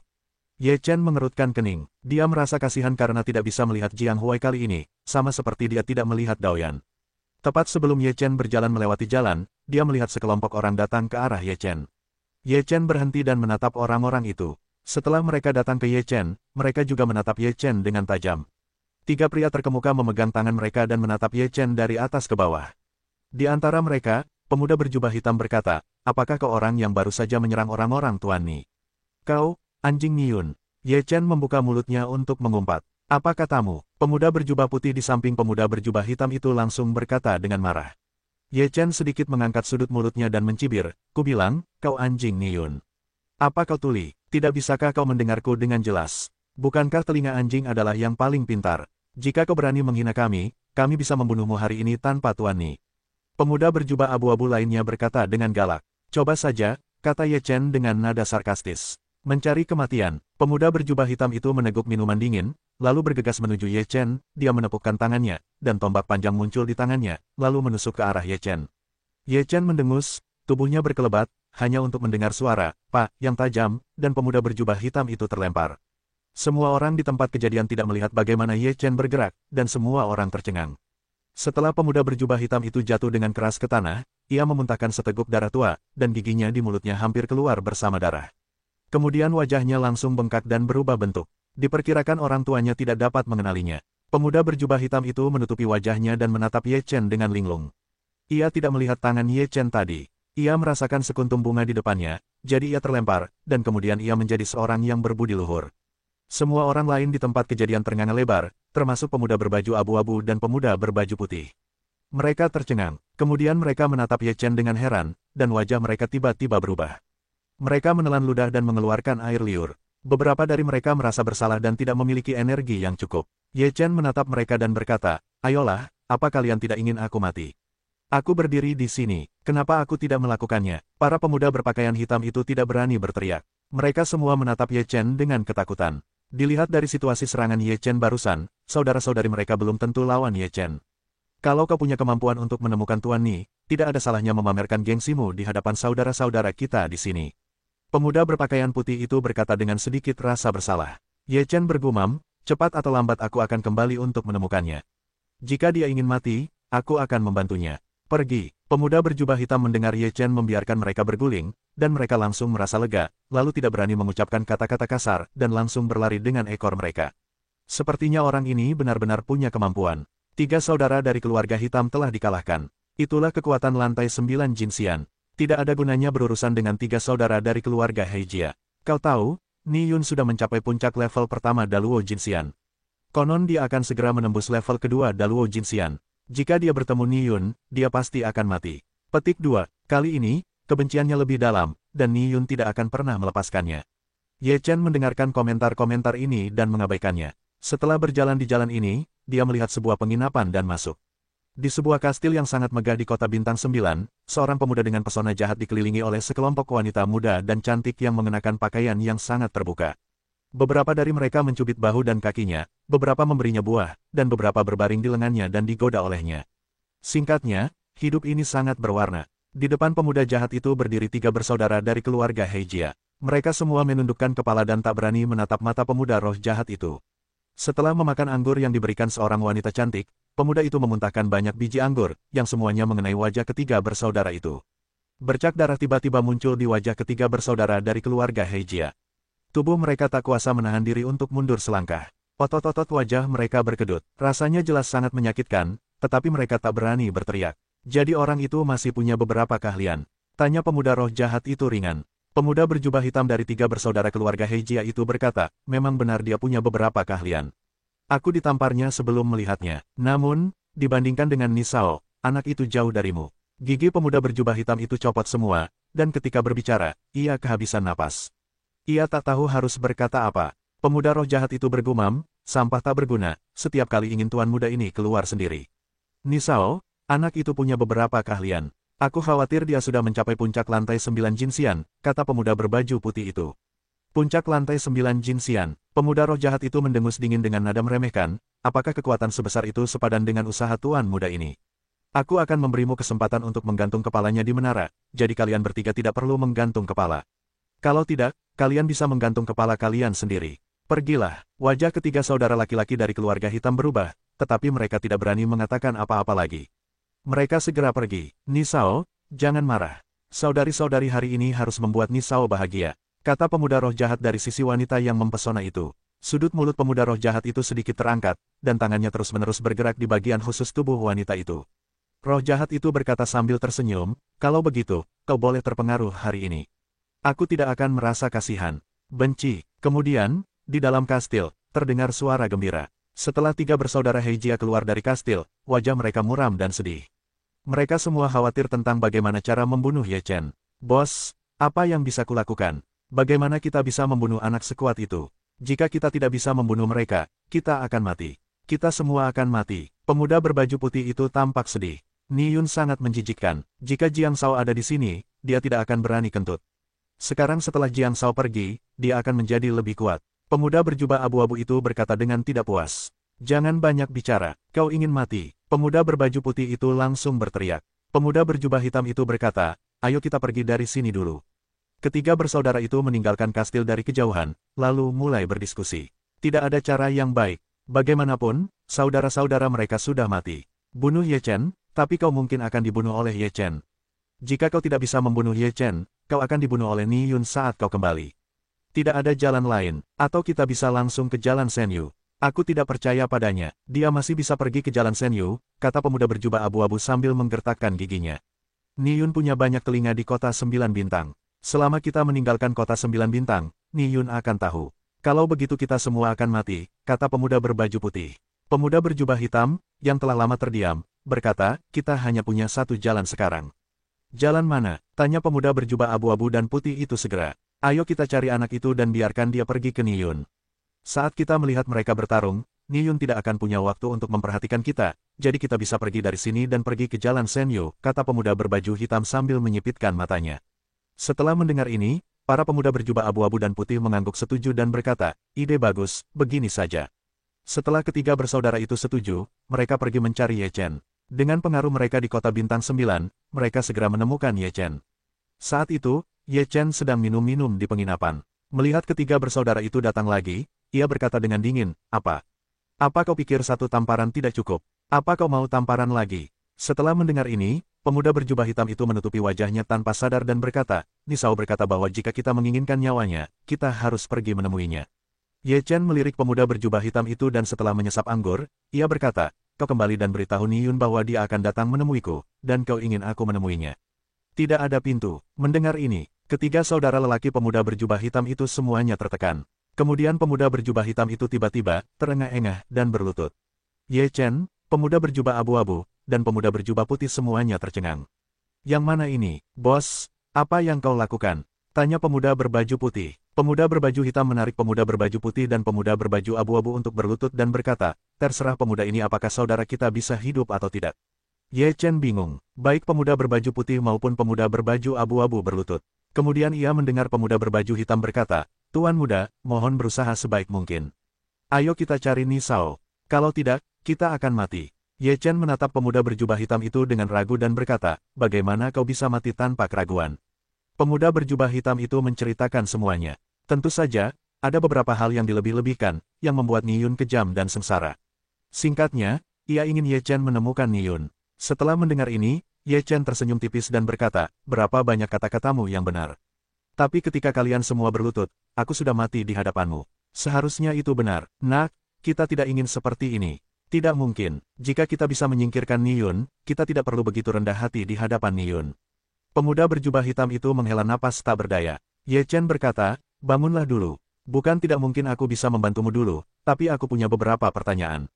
Ye Chen mengerutkan kening. Dia merasa kasihan karena tidak bisa melihat Jiang Huai kali ini, sama seperti dia tidak melihat Daoyan. Tepat sebelum Ye Chen berjalan melewati jalan, dia melihat sekelompok orang datang ke arah Ye Chen. Ye Chen berhenti dan menatap orang-orang itu. Setelah mereka datang ke Ye Chen, mereka juga menatap Ye Chen dengan tajam. 3 pria terkemuka memegang tangan mereka dan menatap Ye Chen dari atas ke bawah. Di antara mereka, pemuda berjubah hitam berkata, "Apakah kau orang yang baru saja menyerang orang-orang Tuan Ni?" "Kau, anjing Niyun." Ye Chen membuka mulutnya untuk mengumpat. "Apa katamu?" Pemuda berjubah putih di samping pemuda berjubah hitam itu langsung berkata dengan marah. Ye Chen sedikit mengangkat sudut mulutnya dan mencibir, "Ku bilang, kau anjing Niyun. Apa kau tuli? Tidak bisakah kau mendengarku dengan jelas? Bukankah telinga anjing adalah yang paling pintar? Jika kau berani menghina kami bisa membunuhmu hari ini tanpa Tuan Ni." Pemuda berjubah abu-abu lainnya berkata dengan galak. "Coba saja," kata Ye Chen dengan nada sarkastis. "Mencari kematian." Pemuda berjubah hitam itu meneguk minuman dingin, lalu bergegas menuju Ye Chen. Dia menepukkan tangannya, dan tombak panjang muncul di tangannya, lalu menusuk ke arah Ye Chen. Ye Chen mendengus, tubuhnya berkelebat, hanya untuk mendengar suara, "Pak," yang tajam, dan pemuda berjubah hitam itu terlempar. Semua orang di tempat kejadian tidak melihat bagaimana Ye Chen bergerak, dan semua orang tercengang. Setelah pemuda berjubah hitam itu jatuh dengan keras ke tanah, ia memuntahkan seteguk darah tua, dan giginya di mulutnya hampir keluar bersama darah. Kemudian wajahnya langsung bengkak dan berubah bentuk. Diperkirakan orang tuanya tidak dapat mengenalinya. Pemuda berjubah hitam itu menutupi wajahnya dan menatap Ye Chen dengan linglung. Ia tidak melihat tangan Ye Chen tadi. Ia merasakan sekuntum bunga di depannya, jadi ia terlempar, dan kemudian ia menjadi seorang yang berbudi luhur. Semua orang lain di tempat kejadian ternganga lebar, termasuk pemuda berbaju abu-abu dan pemuda berbaju putih. Mereka tercengang, kemudian mereka menatap Ye Chen dengan heran, dan wajah mereka tiba-tiba berubah. Mereka menelan ludah dan mengeluarkan air liur. Beberapa dari mereka merasa bersalah dan tidak memiliki energi yang cukup. Ye Chen menatap mereka dan berkata, "Ayolah, apa kalian tidak ingin aku mati? Aku berdiri di sini, kenapa aku tidak melakukannya?" Para pemuda berpakaian hitam itu tidak berani berteriak. Mereka semua menatap Ye Chen dengan ketakutan. Dilihat dari situasi serangan Ye Chen barusan, saudara-saudari mereka belum tentu lawan Ye Chen. Kalau kau punya kemampuan untuk menemukan Tuan Ni, tidak ada salahnya memamerkan gengsimu di hadapan saudara-saudara kita di sini. Pemuda berpakaian putih itu berkata dengan sedikit rasa bersalah. Ye Chen bergumam, "Cepat atau lambat aku akan kembali untuk menemukannya. Jika dia ingin mati, aku akan membantunya. Pergi." Pemuda berjubah hitam mendengar Ye Chen membiarkan mereka berguling, dan mereka langsung merasa lega, lalu tidak berani mengucapkan kata-kata kasar, dan langsung berlari dengan ekor mereka. Sepertinya orang ini benar-benar punya kemampuan. 3 saudara dari keluarga hitam telah dikalahkan. Itulah kekuatan lantai 9 Jinxian. Tidak ada gunanya berurusan dengan 3 saudara dari keluarga Heijia. Kau tahu, Ni Yun sudah mencapai puncak level pertama Daluo Jinxian. Konon dia akan segera menembus level kedua Daluo Jinxian. Jika dia bertemu Ni Yun, dia pasti akan mati. Petik 2. Kali ini, kebenciannya lebih dalam, dan Ni Yun tidak akan pernah melepaskannya. Ye Chen mendengarkan komentar-komentar ini dan mengabaikannya. Setelah berjalan di jalan ini, dia melihat sebuah penginapan dan masuk. Di sebuah kastil yang sangat megah di kota Bintang 9, seorang pemuda dengan pesona jahat dikelilingi oleh sekelompok wanita muda dan cantik yang mengenakan pakaian yang sangat terbuka. Beberapa dari mereka mencubit bahu dan kakinya, beberapa memberinya buah, dan beberapa berbaring di lengannya dan digoda olehnya. Singkatnya, hidup ini sangat berwarna. Di depan pemuda jahat itu berdiri 3 bersaudara dari keluarga Heijia. Mereka semua menundukkan kepala dan tak berani menatap mata pemuda roh jahat itu. Setelah memakan anggur yang diberikan seorang wanita cantik, pemuda itu memuntahkan banyak biji anggur, yang semuanya mengenai wajah ketiga bersaudara itu. Bercak darah tiba-tiba muncul di wajah ketiga bersaudara dari keluarga Heijia. Tubuh mereka tak kuasa menahan diri untuk mundur selangkah. Otot-otot wajah mereka berkedut. Rasanya jelas sangat menyakitkan, tetapi mereka tak berani berteriak. Jadi orang itu masih punya beberapa keahlian? Tanya pemuda roh jahat itu ringan. Pemuda berjubah hitam dari 3 bersaudara keluarga Heijia itu berkata, "Memang benar dia punya beberapa keahlian. Aku ditamparnya sebelum melihatnya. Namun, dibandingkan dengan Nisao, anak itu jauh darimu." Gigi pemuda berjubah hitam itu copot semua, dan ketika berbicara, ia kehabisan napas. Ia tak tahu harus berkata apa. Pemuda roh jahat itu bergumam, "Sampah tak berguna, setiap kali ingin tuan muda ini keluar sendiri." "Nisao, anak itu punya beberapa keahlian. Aku khawatir dia sudah mencapai puncak lantai 9 Jinxian," kata pemuda berbaju putih itu. Puncak lantai 9 Jinxian. Pemuda roh jahat itu mendengus dingin dengan nada meremehkan, "Apakah kekuatan sebesar itu sepadan dengan usaha tuan muda ini?" Aku akan memberimu kesempatan untuk menggantung kepalanya di menara, jadi kalian bertiga tidak perlu menggantung kepala. Kalau tidak, kalian bisa menggantung kepala kalian sendiri. Pergilah. Wajah ketiga saudara laki-laki dari keluarga hitam berubah, tetapi mereka tidak berani mengatakan apa-apa lagi. Mereka segera pergi. Nisao, jangan marah. Saudari-saudari hari ini harus membuat Nisao bahagia, kata pemuda roh jahat dari sisi wanita yang mempesona itu. Sudut mulut pemuda roh jahat itu sedikit terangkat, dan tangannya terus-menerus bergerak di bagian khusus tubuh wanita itu. Roh jahat itu berkata sambil tersenyum, kalau begitu, kau boleh terpengaruh hari ini. Aku tidak akan merasa kasihan. Benci. Kemudian, di dalam kastil, terdengar suara gembira. Setelah tiga bersaudara Heijia keluar dari kastil, wajah mereka muram dan sedih. Mereka semua khawatir tentang bagaimana cara membunuh Ye Chen. Bos, apa yang bisa kulakukan? Bagaimana kita bisa membunuh anak sekuat itu? Jika kita tidak bisa membunuh mereka, kita akan mati. Kita semua akan mati. Pemuda berbaju putih itu tampak sedih. Ni Yun sangat menjijikkan. Jika Jiang Shao ada di sini, dia tidak akan berani kentut. Sekarang setelah Jiang Shao pergi, dia akan menjadi lebih kuat. Pemuda berjubah abu-abu itu berkata dengan tidak puas. Jangan banyak bicara, kau ingin mati. Pemuda berbaju putih itu langsung berteriak. Pemuda berjubah hitam itu berkata, ayo kita pergi dari sini dulu. Ketiga bersaudara itu meninggalkan kastil dari kejauhan, lalu mulai berdiskusi. Tidak ada cara yang baik. Bagaimanapun, saudara-saudara mereka sudah mati. Bunuh Ye Chen, tapi kau mungkin akan dibunuh oleh Ye Chen. Jika kau tidak bisa membunuh Ye Chen, kau akan dibunuh oleh Ni Yun saat kau kembali. Tidak ada jalan lain, atau kita bisa langsung ke jalan Senyu. Aku tidak percaya padanya, dia masih bisa pergi ke jalan Senyu, kata pemuda berjubah abu-abu sambil menggertakkan giginya. Ni Yun punya banyak telinga di kota 9 bintang. Selama kita meninggalkan kota 9 bintang, Ni Yun akan tahu. Kalau begitu kita semua akan mati, kata pemuda berbaju putih. Pemuda berjubah hitam, yang telah lama terdiam, berkata, kita hanya punya satu jalan sekarang. Jalan mana? Tanya pemuda berjubah abu-abu dan putih itu segera. Ayo kita cari anak itu dan biarkan dia pergi ke Ni Yun. Saat kita melihat mereka bertarung, Ni Yun tidak akan punya waktu untuk memperhatikan kita, jadi kita bisa pergi dari sini dan pergi ke jalan Senyu, kata pemuda berbaju hitam sambil menyipitkan matanya. Setelah mendengar ini, para pemuda berjubah abu-abu dan putih mengangguk setuju dan berkata, ide bagus, begini saja. Setelah ketiga bersaudara itu setuju, mereka pergi mencari Ye Chen. Dengan pengaruh mereka di kota bintang 9, mereka segera menemukan Ye Chen. Saat itu, Ye Chen sedang minum-minum di penginapan. Melihat ketiga bersaudara itu datang lagi, ia berkata dengan dingin, apa? Apa kau pikir satu tamparan tidak cukup? Apa kau mau tamparan lagi? Setelah mendengar ini, pemuda berjubah hitam itu menutupi wajahnya tanpa sadar dan berkata, Nisao berkata bahwa jika kita menginginkan nyawanya, kita harus pergi menemuinya. Ye Chen melirik pemuda berjubah hitam itu dan setelah menyesap anggur, ia berkata, kau kembali dan beritahu Ni Yun bahwa dia akan datang menemuiku, dan kau ingin aku menemuinya. Tidak ada pintu. Mendengar ini, ketiga saudara lelaki pemuda berjubah hitam itu semuanya tertekan. Kemudian pemuda berjubah hitam itu tiba-tiba, terengah-engah, dan berlutut. Ye Chen, pemuda berjubah abu-abu, dan pemuda berjubah putih semuanya tercengang. Yang mana ini, bos? Apa yang kau lakukan? Tanya pemuda berbaju putih. Pemuda berbaju hitam menarik pemuda berbaju putih dan pemuda berbaju abu-abu untuk berlutut dan berkata, terserah pemuda ini apakah saudara kita bisa hidup atau tidak. Ye Chen bingung, baik pemuda berbaju putih maupun pemuda berbaju abu-abu berlutut. Kemudian ia mendengar pemuda berbaju hitam berkata, Tuan muda, mohon berusaha sebaik mungkin. Ayo kita cari Nisao. Kalau tidak, kita akan mati. Ye Chen menatap pemuda berjubah hitam itu dengan ragu dan berkata, bagaimana kau bisa mati tanpa keraguan? Pemuda berjubah hitam itu menceritakan semuanya. Tentu saja, ada beberapa hal yang dilebih-lebihkan, yang membuat Ni Yun kejam dan sengsara. Singkatnya, ia ingin Ye Chen menemukan Ni Yun. Setelah mendengar ini, Ye Chen tersenyum tipis dan berkata, berapa banyak kata-katamu yang benar. Tapi ketika kalian semua berlutut, aku sudah mati di hadapanmu. Seharusnya itu benar. Nak, kita tidak ingin seperti ini. Tidak mungkin. Jika kita bisa menyingkirkan Ni Yun, kita tidak perlu begitu rendah hati di hadapan Ni Yun. Pemuda berjubah hitam itu menghela napas tak berdaya. Ye Chen berkata, bangunlah dulu. Bukan tidak mungkin aku bisa membantumu dulu, tapi aku punya beberapa pertanyaan.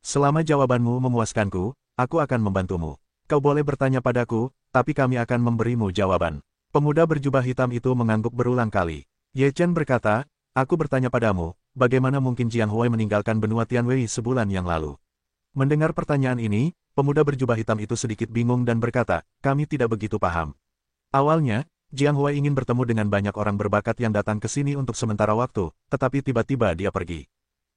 Selama jawabanmu memuaskanku, aku akan membantumu. Kau boleh bertanya padaku, tapi kami akan memberimu jawaban. Pemuda berjubah hitam itu mengangguk berulang kali. Ye Chen berkata, aku bertanya padamu, bagaimana mungkin Jiang Huai meninggalkan benua Tianwei sebulan yang lalu? Mendengar pertanyaan ini, pemuda berjubah hitam itu sedikit bingung dan berkata, kami tidak begitu paham. Awalnya, Jiang Huai ingin bertemu dengan banyak orang berbakat yang datang ke sini untuk sementara waktu, tetapi tiba-tiba dia pergi.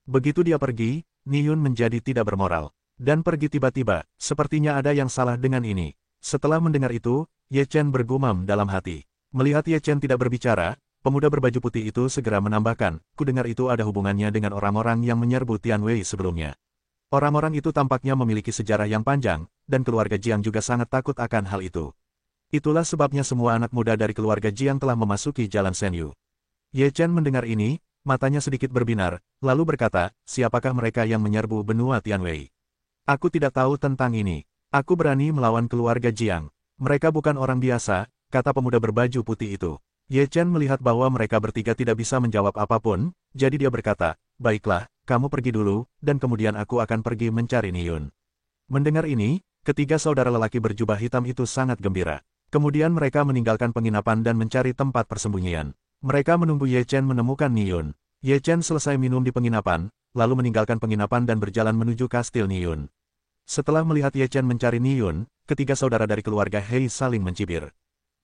Begitu dia pergi, Ni Yun menjadi tidak bermoral. Dan pergi tiba-tiba, sepertinya ada yang salah dengan ini. Setelah mendengar itu, Ye Chen bergumam dalam hati. Melihat Ye Chen tidak berbicara, pemuda berbaju putih itu segera menambahkan, kudengar itu ada hubungannya dengan orang-orang yang menyerbu Tian Wei sebelumnya. Orang-orang itu tampaknya memiliki sejarah yang panjang, dan keluarga Jiang juga sangat takut akan hal itu. Itulah sebabnya semua anak muda dari keluarga Jiang telah memasuki jalan Shenyu. Ye Chen mendengar ini, matanya sedikit berbinar, lalu berkata, siapakah mereka yang menyerbu benua Tian Wei? Aku tidak tahu tentang ini. Aku berani melawan keluarga Jiang. Mereka bukan orang biasa, kata pemuda berbaju putih itu. Ye Chen melihat bahwa mereka bertiga tidak bisa menjawab apapun, jadi dia berkata, baiklah, kamu pergi dulu, dan kemudian aku akan pergi mencari Niyun. Mendengar ini, ketiga saudara lelaki berjubah hitam itu sangat gembira. Kemudian mereka meninggalkan penginapan dan mencari tempat persembunyian. Mereka menunggu Ye Chen menemukan Niyun. Ye Chen selesai minum di penginapan, lalu meninggalkan penginapan dan berjalan menuju kastil Niyun. Setelah melihat Ye Chen mencari Niyun, ketiga saudara dari keluarga Hei saling mencibir.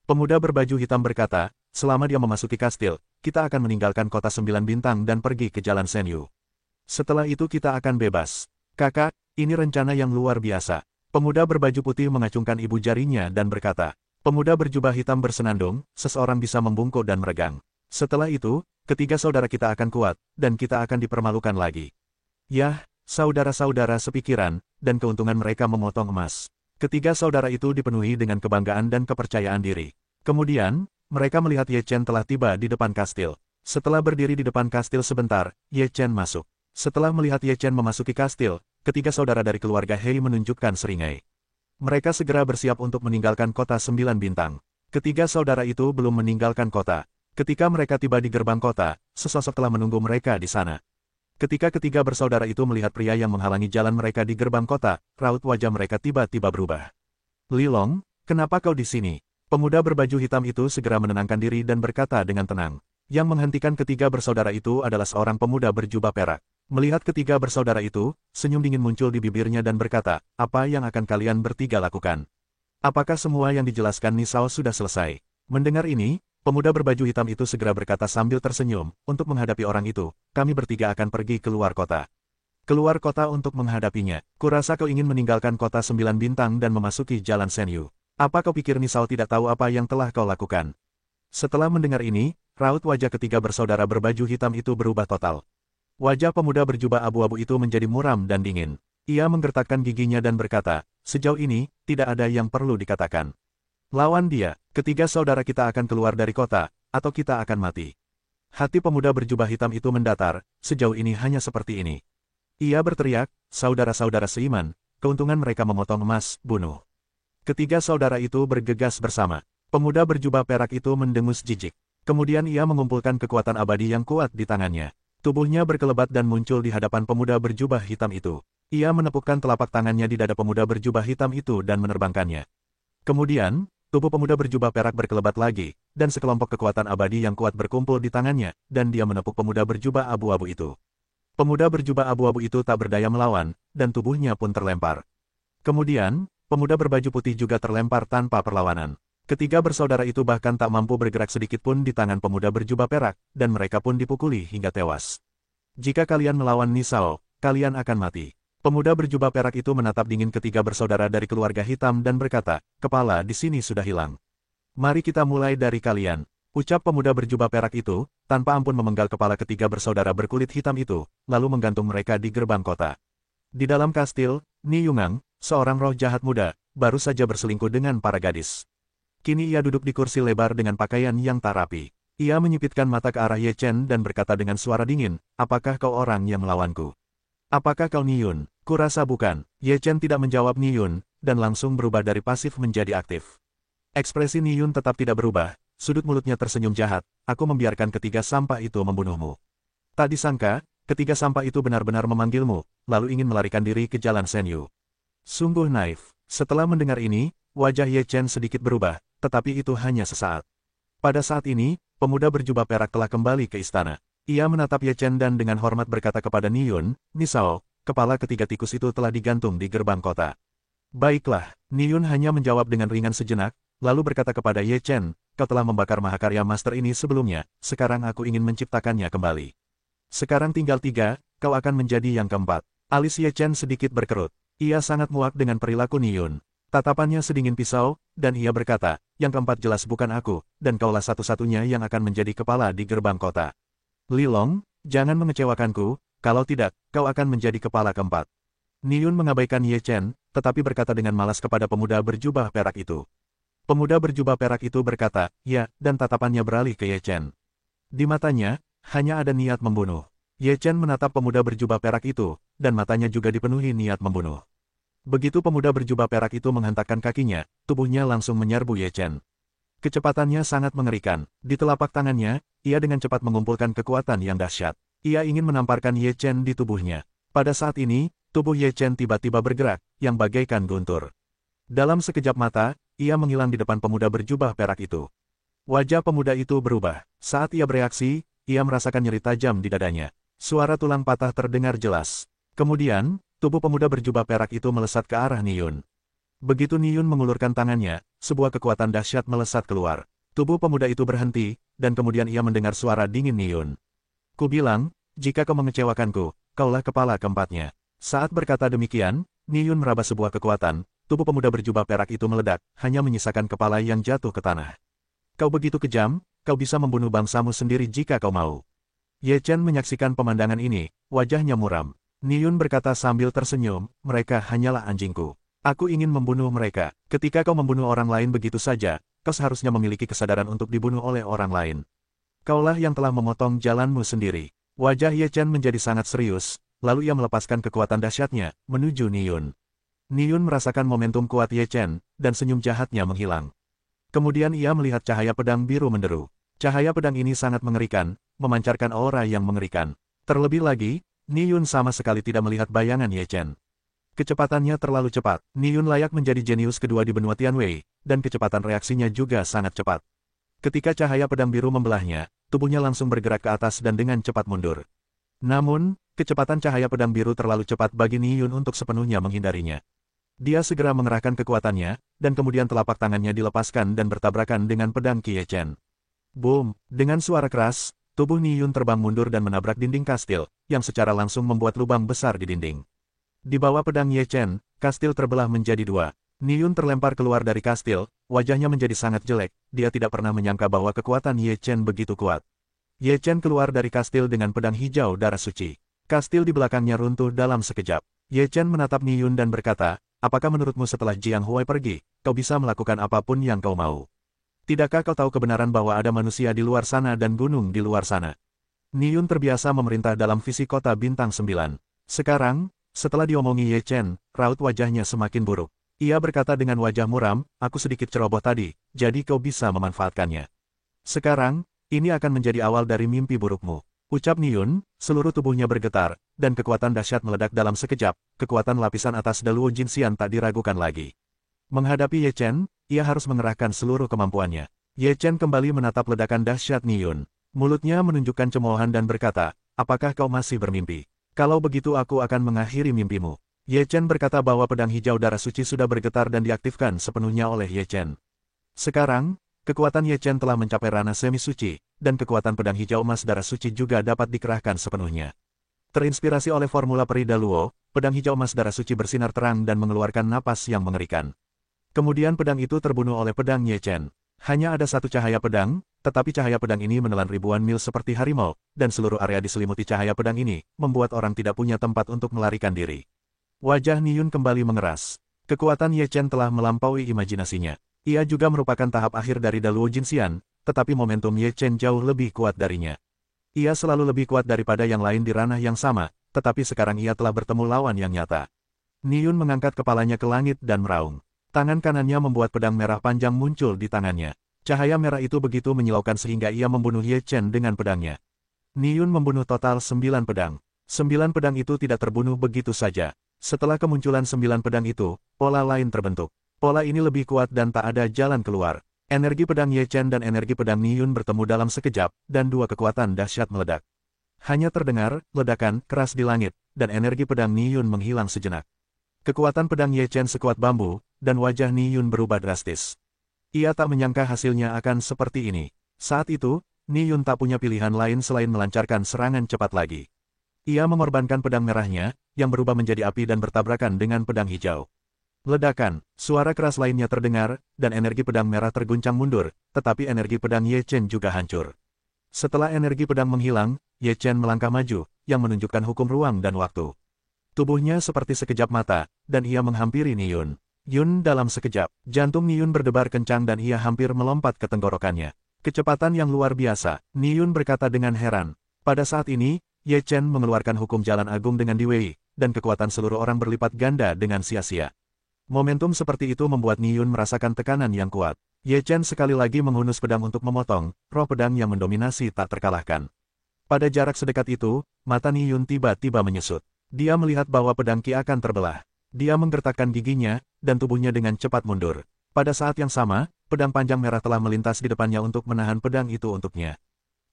Pemuda berbaju hitam berkata, selama dia memasuki kastil, kita akan meninggalkan kota 9 bintang dan pergi ke jalan Shenyu. Setelah itu kita akan bebas. Kakak, ini rencana yang luar biasa. Pemuda berbaju putih mengacungkan ibu jarinya dan berkata. Pemuda berjubah hitam bersenandung, seseorang bisa membungkuk dan meregang. Setelah itu, ketiga saudara kita akan kuat, dan kita akan dipermalukan lagi. Yah, saudara-saudara sepikiran, dan keuntungan mereka memotong emas. Ketiga saudara itu dipenuhi dengan kebanggaan dan kepercayaan diri. Kemudian, mereka melihat Ye Chen telah tiba di depan kastil. Setelah berdiri di depan kastil sebentar, Ye Chen masuk. Setelah melihat Ye Chen memasuki kastil, ketiga saudara dari keluarga Hei menunjukkan seringai. Mereka segera bersiap untuk meninggalkan kota 9 bintang. Ketiga saudara itu belum meninggalkan kota. Ketika mereka tiba di gerbang kota, sesosok telah menunggu mereka di sana. Ketika ketiga bersaudara itu melihat pria yang menghalangi jalan mereka di gerbang kota, raut wajah mereka tiba-tiba berubah. Li Long, kenapa kau di sini? Pemuda berbaju hitam itu segera menenangkan diri dan berkata dengan tenang. Yang menghentikan ketiga bersaudara itu adalah seorang pemuda berjubah perak. Melihat ketiga bersaudara itu, senyum dingin muncul di bibirnya dan berkata, apa yang akan kalian bertiga lakukan? Apakah semua yang dijelaskan Nisao sudah selesai? Mendengar ini, pemuda berbaju hitam itu segera berkata sambil tersenyum, untuk menghadapi orang itu, kami bertiga akan pergi keluar kota. Keluar kota untuk menghadapinya. Kurasa kau ingin meninggalkan kota 9 bintang dan memasuki jalan Shenyu. Apa kau pikir Nisao tidak tahu apa yang telah kau lakukan? Setelah mendengar ini, raut wajah ketiga bersaudara berbaju hitam itu berubah total. Wajah pemuda berjubah abu-abu itu menjadi muram dan dingin. Ia menggertakkan giginya dan berkata, sejauh ini, tidak ada yang perlu dikatakan. Lawan dia, ketiga saudara kita akan keluar dari kota, atau kita akan mati. Hati pemuda berjubah hitam itu mendatar, sejauh ini hanya seperti ini. Ia berteriak, saudara-saudara seiman, keuntungan mereka memotong emas, bunuh. Ketiga saudara itu bergegas bersama. Pemuda berjubah perak itu mendengus jijik. Kemudian ia mengumpulkan kekuatan abadi yang kuat di tangannya. Tubuhnya berkelebat dan muncul di hadapan pemuda berjubah hitam itu. Ia menepukkan telapak tangannya di dada pemuda berjubah hitam itu dan menerbangkannya. Kemudian, tubuh pemuda berjubah perak berkelebat lagi, dan sekelompok kekuatan abadi yang kuat berkumpul di tangannya, dan dia menepuk pemuda berjubah abu-abu itu. Pemuda berjubah abu-abu itu tak berdaya melawan, dan tubuhnya pun terlempar. Kemudian, pemuda berbaju putih juga terlempar tanpa perlawanan. Ketiga bersaudara itu bahkan tak mampu bergerak sedikit pun di tangan pemuda berjubah perak, dan mereka pun dipukuli hingga tewas. Jika kalian melawan Nisao, kalian akan mati. Pemuda berjubah perak itu menatap dingin ketiga bersaudara dari keluarga hitam dan berkata, kepala di sini sudah hilang. Mari kita mulai dari kalian. Ucap pemuda berjubah perak itu, tanpa ampun memenggal kepala ketiga bersaudara berkulit hitam itu, lalu menggantung mereka di gerbang kota. Di dalam kastil, Ni Yungang, seorang roh jahat muda, baru saja berselingkuh dengan para gadis. Kini ia duduk di kursi lebar dengan pakaian yang tak rapi. Ia menyipitkan mata ke arah Ye Chen dan berkata dengan suara dingin, apakah kau orang yang melawanku? Apakah kau Niyun? Kurasa bukan. Ye Chen tidak menjawab Niyun, dan langsung berubah dari pasif menjadi aktif. Ekspresi Niyun tetap tidak berubah, sudut mulutnya tersenyum jahat, aku membiarkan ketiga sampah itu membunuhmu. Tak disangka, ketiga sampah itu benar-benar memanggilmu, lalu ingin melarikan diri ke jalan Shenyu. Sungguh naif. Setelah mendengar ini, wajah Ye Chen sedikit berubah, tetapi itu hanya sesaat. Pada saat ini, pemuda berjubah perak telah kembali ke istana. Ia menatap Ye Chen dan dengan hormat berkata kepada Niyun, Nisao, kepala ketiga tikus itu telah digantung di gerbang kota. Baiklah, Niyun hanya menjawab dengan ringan sejenak, lalu berkata kepada Ye Chen, kau telah membakar mahakarya master ini sebelumnya, sekarang aku ingin menciptakannya kembali. Sekarang tinggal 3, kau akan menjadi yang keempat. Alis Ye Chen sedikit berkerut. Ia sangat muak dengan perilaku Niyun. Tatapannya sedingin pisau, dan ia berkata, yang keempat jelas bukan aku, dan kaulah satu-satunya yang akan menjadi kepala di gerbang kota. Lilong, jangan mengecewakanku, kalau tidak, kau akan menjadi kepala keempat. Niyun mengabaikan Ye Chen, tetapi berkata dengan malas kepada pemuda berjubah perak itu. Pemuda berjubah perak itu berkata, ya, dan tatapannya beralih ke Ye Chen. Di matanya, hanya ada niat membunuh. Ye Chen menatap pemuda berjubah perak itu, dan matanya juga dipenuhi niat membunuh. Begitu pemuda berjubah perak itu menghentakkan kakinya, tubuhnya langsung menyerbu Ye Chen. Kecepatannya sangat mengerikan. Di telapak tangannya, ia dengan cepat mengumpulkan kekuatan yang dahsyat. Ia ingin menamparkan Ye Chen di tubuhnya. Pada saat ini, tubuh Ye Chen tiba-tiba bergerak, yang bagaikan guntur. Dalam sekejap mata, ia menghilang di depan pemuda berjubah perak itu. Wajah pemuda itu berubah. Saat ia bereaksi, ia merasakan nyeri tajam di dadanya. Suara tulang patah terdengar jelas. Kemudian, tubuh pemuda berjubah perak itu melesat ke arah Niyun. Begitu Niyun mengulurkan tangannya, sebuah kekuatan dahsyat melesat keluar. Tubuh pemuda itu berhenti, dan kemudian ia mendengar suara dingin Niyun. Ku bilang, jika kau mengecewakanku, kaulah kepala keempatnya. Saat berkata demikian, Niyun meraba sebuah kekuatan, tubuh pemuda berjubah perak itu meledak, hanya menyisakan kepala yang jatuh ke tanah. Kau begitu kejam, kau bisa membunuh bangsamu sendiri jika kau mau. Ye Chen menyaksikan pemandangan ini, wajahnya muram. Niyun berkata sambil tersenyum, mereka hanyalah anjingku. Aku ingin membunuh mereka. Ketika kau membunuh orang lain begitu saja, kau seharusnya memiliki kesadaran untuk dibunuh oleh orang lain. Kaulah yang telah memotong jalanmu sendiri. Wajah Ye Chen menjadi sangat serius, lalu ia melepaskan kekuatan dahsyatnya, menuju Niyun. Niyun merasakan momentum kuat Ye Chen, dan senyum jahatnya menghilang. Kemudian ia melihat cahaya pedang biru menderu. Cahaya pedang ini sangat mengerikan, memancarkan aura yang mengerikan. Terlebih lagi, Niyun sama sekali tidak melihat bayangan Ye Chen. Kecepatannya terlalu cepat. Niyun layak menjadi jenius kedua di benua Tianwei, dan kecepatan reaksinya juga sangat cepat. Ketika cahaya pedang biru membelahnya, tubuhnya langsung bergerak ke atas dan dengan cepat mundur. Namun, kecepatan cahaya pedang biru terlalu cepat bagi Niyun untuk sepenuhnya menghindarinya. Dia segera mengerahkan kekuatannya, dan kemudian telapak tangannya dilepaskan dan bertabrakan dengan pedang Ye Chen. Boom! Dengan suara keras, tubuh Niyun terbang mundur dan menabrak dinding kastil, yang secara langsung membuat lubang besar di dinding. Di bawah pedang Ye Chen, kastil terbelah menjadi dua. Niyun terlempar keluar dari kastil, wajahnya menjadi sangat jelek, dia tidak pernah menyangka bahwa kekuatan Ye Chen begitu kuat. Ye Chen keluar dari kastil dengan pedang hijau darah suci. Kastil di belakangnya runtuh dalam sekejap. Ye Chen menatap Niyun dan berkata, apakah menurutmu setelah Jiang Huai pergi, kau bisa melakukan apapun yang kau mau? Tidakkah kau tahu kebenaran bahwa ada manusia di luar sana dan gunung di luar sana? Niyun terbiasa memerintah dalam visi kota bintang 9. Sekarang, setelah diomongi Ye Chen, raut wajahnya semakin buruk. Ia berkata dengan wajah muram, aku sedikit ceroboh tadi, jadi kau bisa memanfaatkannya. Sekarang, ini akan menjadi awal dari mimpi burukmu. Ucap Niyun, seluruh tubuhnya bergetar, dan kekuatan dahsyat meledak dalam sekejap, kekuatan lapisan atas Daluo Jinxian tak diragukan lagi. Menghadapi Ye Chen, ia harus mengerahkan seluruh kemampuannya. Ye Chen kembali menatap ledakan dahsyat Niyun. Mulutnya menunjukkan cemoohan dan berkata, apakah kau masih bermimpi? Kalau begitu aku akan mengakhiri mimpimu. Ye Chen berkata bahwa pedang hijau darah suci sudah bergetar dan diaktifkan sepenuhnya oleh Ye Chen. Sekarang, kekuatan Ye Chen telah mencapai ranah semi-suci, dan kekuatan pedang hijau emas darah suci juga dapat dikerahkan sepenuhnya. Terinspirasi oleh formula peri Daluo, pedang hijau emas darah suci bersinar terang dan mengeluarkan napas yang mengerikan. Kemudian pedang itu terbunuh oleh pedang Ye Chen. Hanya ada satu cahaya pedang, tetapi cahaya pedang ini menelan ribuan mil seperti harimau, dan seluruh area diselimuti cahaya pedang ini, membuat orang tidak punya tempat untuk melarikan diri. Wajah Niyun kembali mengeras. Kekuatan Ye Chen telah melampaui imajinasinya. Ia juga merupakan tahap akhir dari Daluo Jinxian, tetapi momentum Ye Chen jauh lebih kuat darinya. Ia selalu lebih kuat daripada yang lain di ranah yang sama, tetapi sekarang ia telah bertemu lawan yang nyata. Niyun mengangkat kepalanya ke langit dan meraung. Tangan kanannya membuat pedang merah panjang muncul di tangannya. Cahaya merah itu begitu menyilaukan sehingga ia membunuh Ye Chen dengan pedangnya. Niyun membunuh total 9 pedang. 9 pedang itu tidak terbunuh begitu saja. Setelah kemunculan 9 pedang itu, pola lain terbentuk. Pola ini lebih kuat dan tak ada jalan keluar. Energi pedang Ye Chen dan energi pedang Niyun bertemu dalam sekejap, dan dua kekuatan dahsyat meledak. Hanya terdengar ledakan keras di langit, dan energi pedang Niyun menghilang sejenak. Kekuatan pedang Ye Chen sekuat bambu, dan wajah Niyun berubah drastis. Ia tak menyangka hasilnya akan seperti ini. Saat itu, Niyun tak punya pilihan lain selain melancarkan serangan cepat lagi. Ia mengorbankan pedang merahnya, yang berubah menjadi api dan bertabrakan dengan pedang hijau. Ledakan, suara keras lainnya terdengar, dan energi pedang merah terguncang mundur, tetapi energi pedang Ye Chen juga hancur. Setelah energi pedang menghilang, Ye Chen melangkah maju, yang menunjukkan hukum ruang dan waktu. Tubuhnya seperti sekejap mata, dan ia menghampiri Niyun. Yun dalam sekejap, jantung Niyun berdebar kencang dan ia hampir melompat ke tenggorokannya. Kecepatan yang luar biasa, Niyun berkata dengan heran. Pada saat ini, Ye Chen mengeluarkan hukum jalan agung dengan Diwei, dan kekuatan seluruh orang berlipat ganda dengan sia-sia. Momentum seperti itu membuat Niyun merasakan tekanan yang kuat. Ye Chen sekali lagi menghunus pedang untuk memotong, roh pedang yang mendominasi tak terkalahkan. Pada jarak sedekat itu, mata Niyun tiba-tiba menyusut. Dia melihat bahwa pedang Qi akan terbelah. Dia menggertakkan giginya, dan tubuhnya dengan cepat mundur. Pada saat yang sama, pedang panjang merah telah melintas di depannya untuk menahan pedang itu untuknya.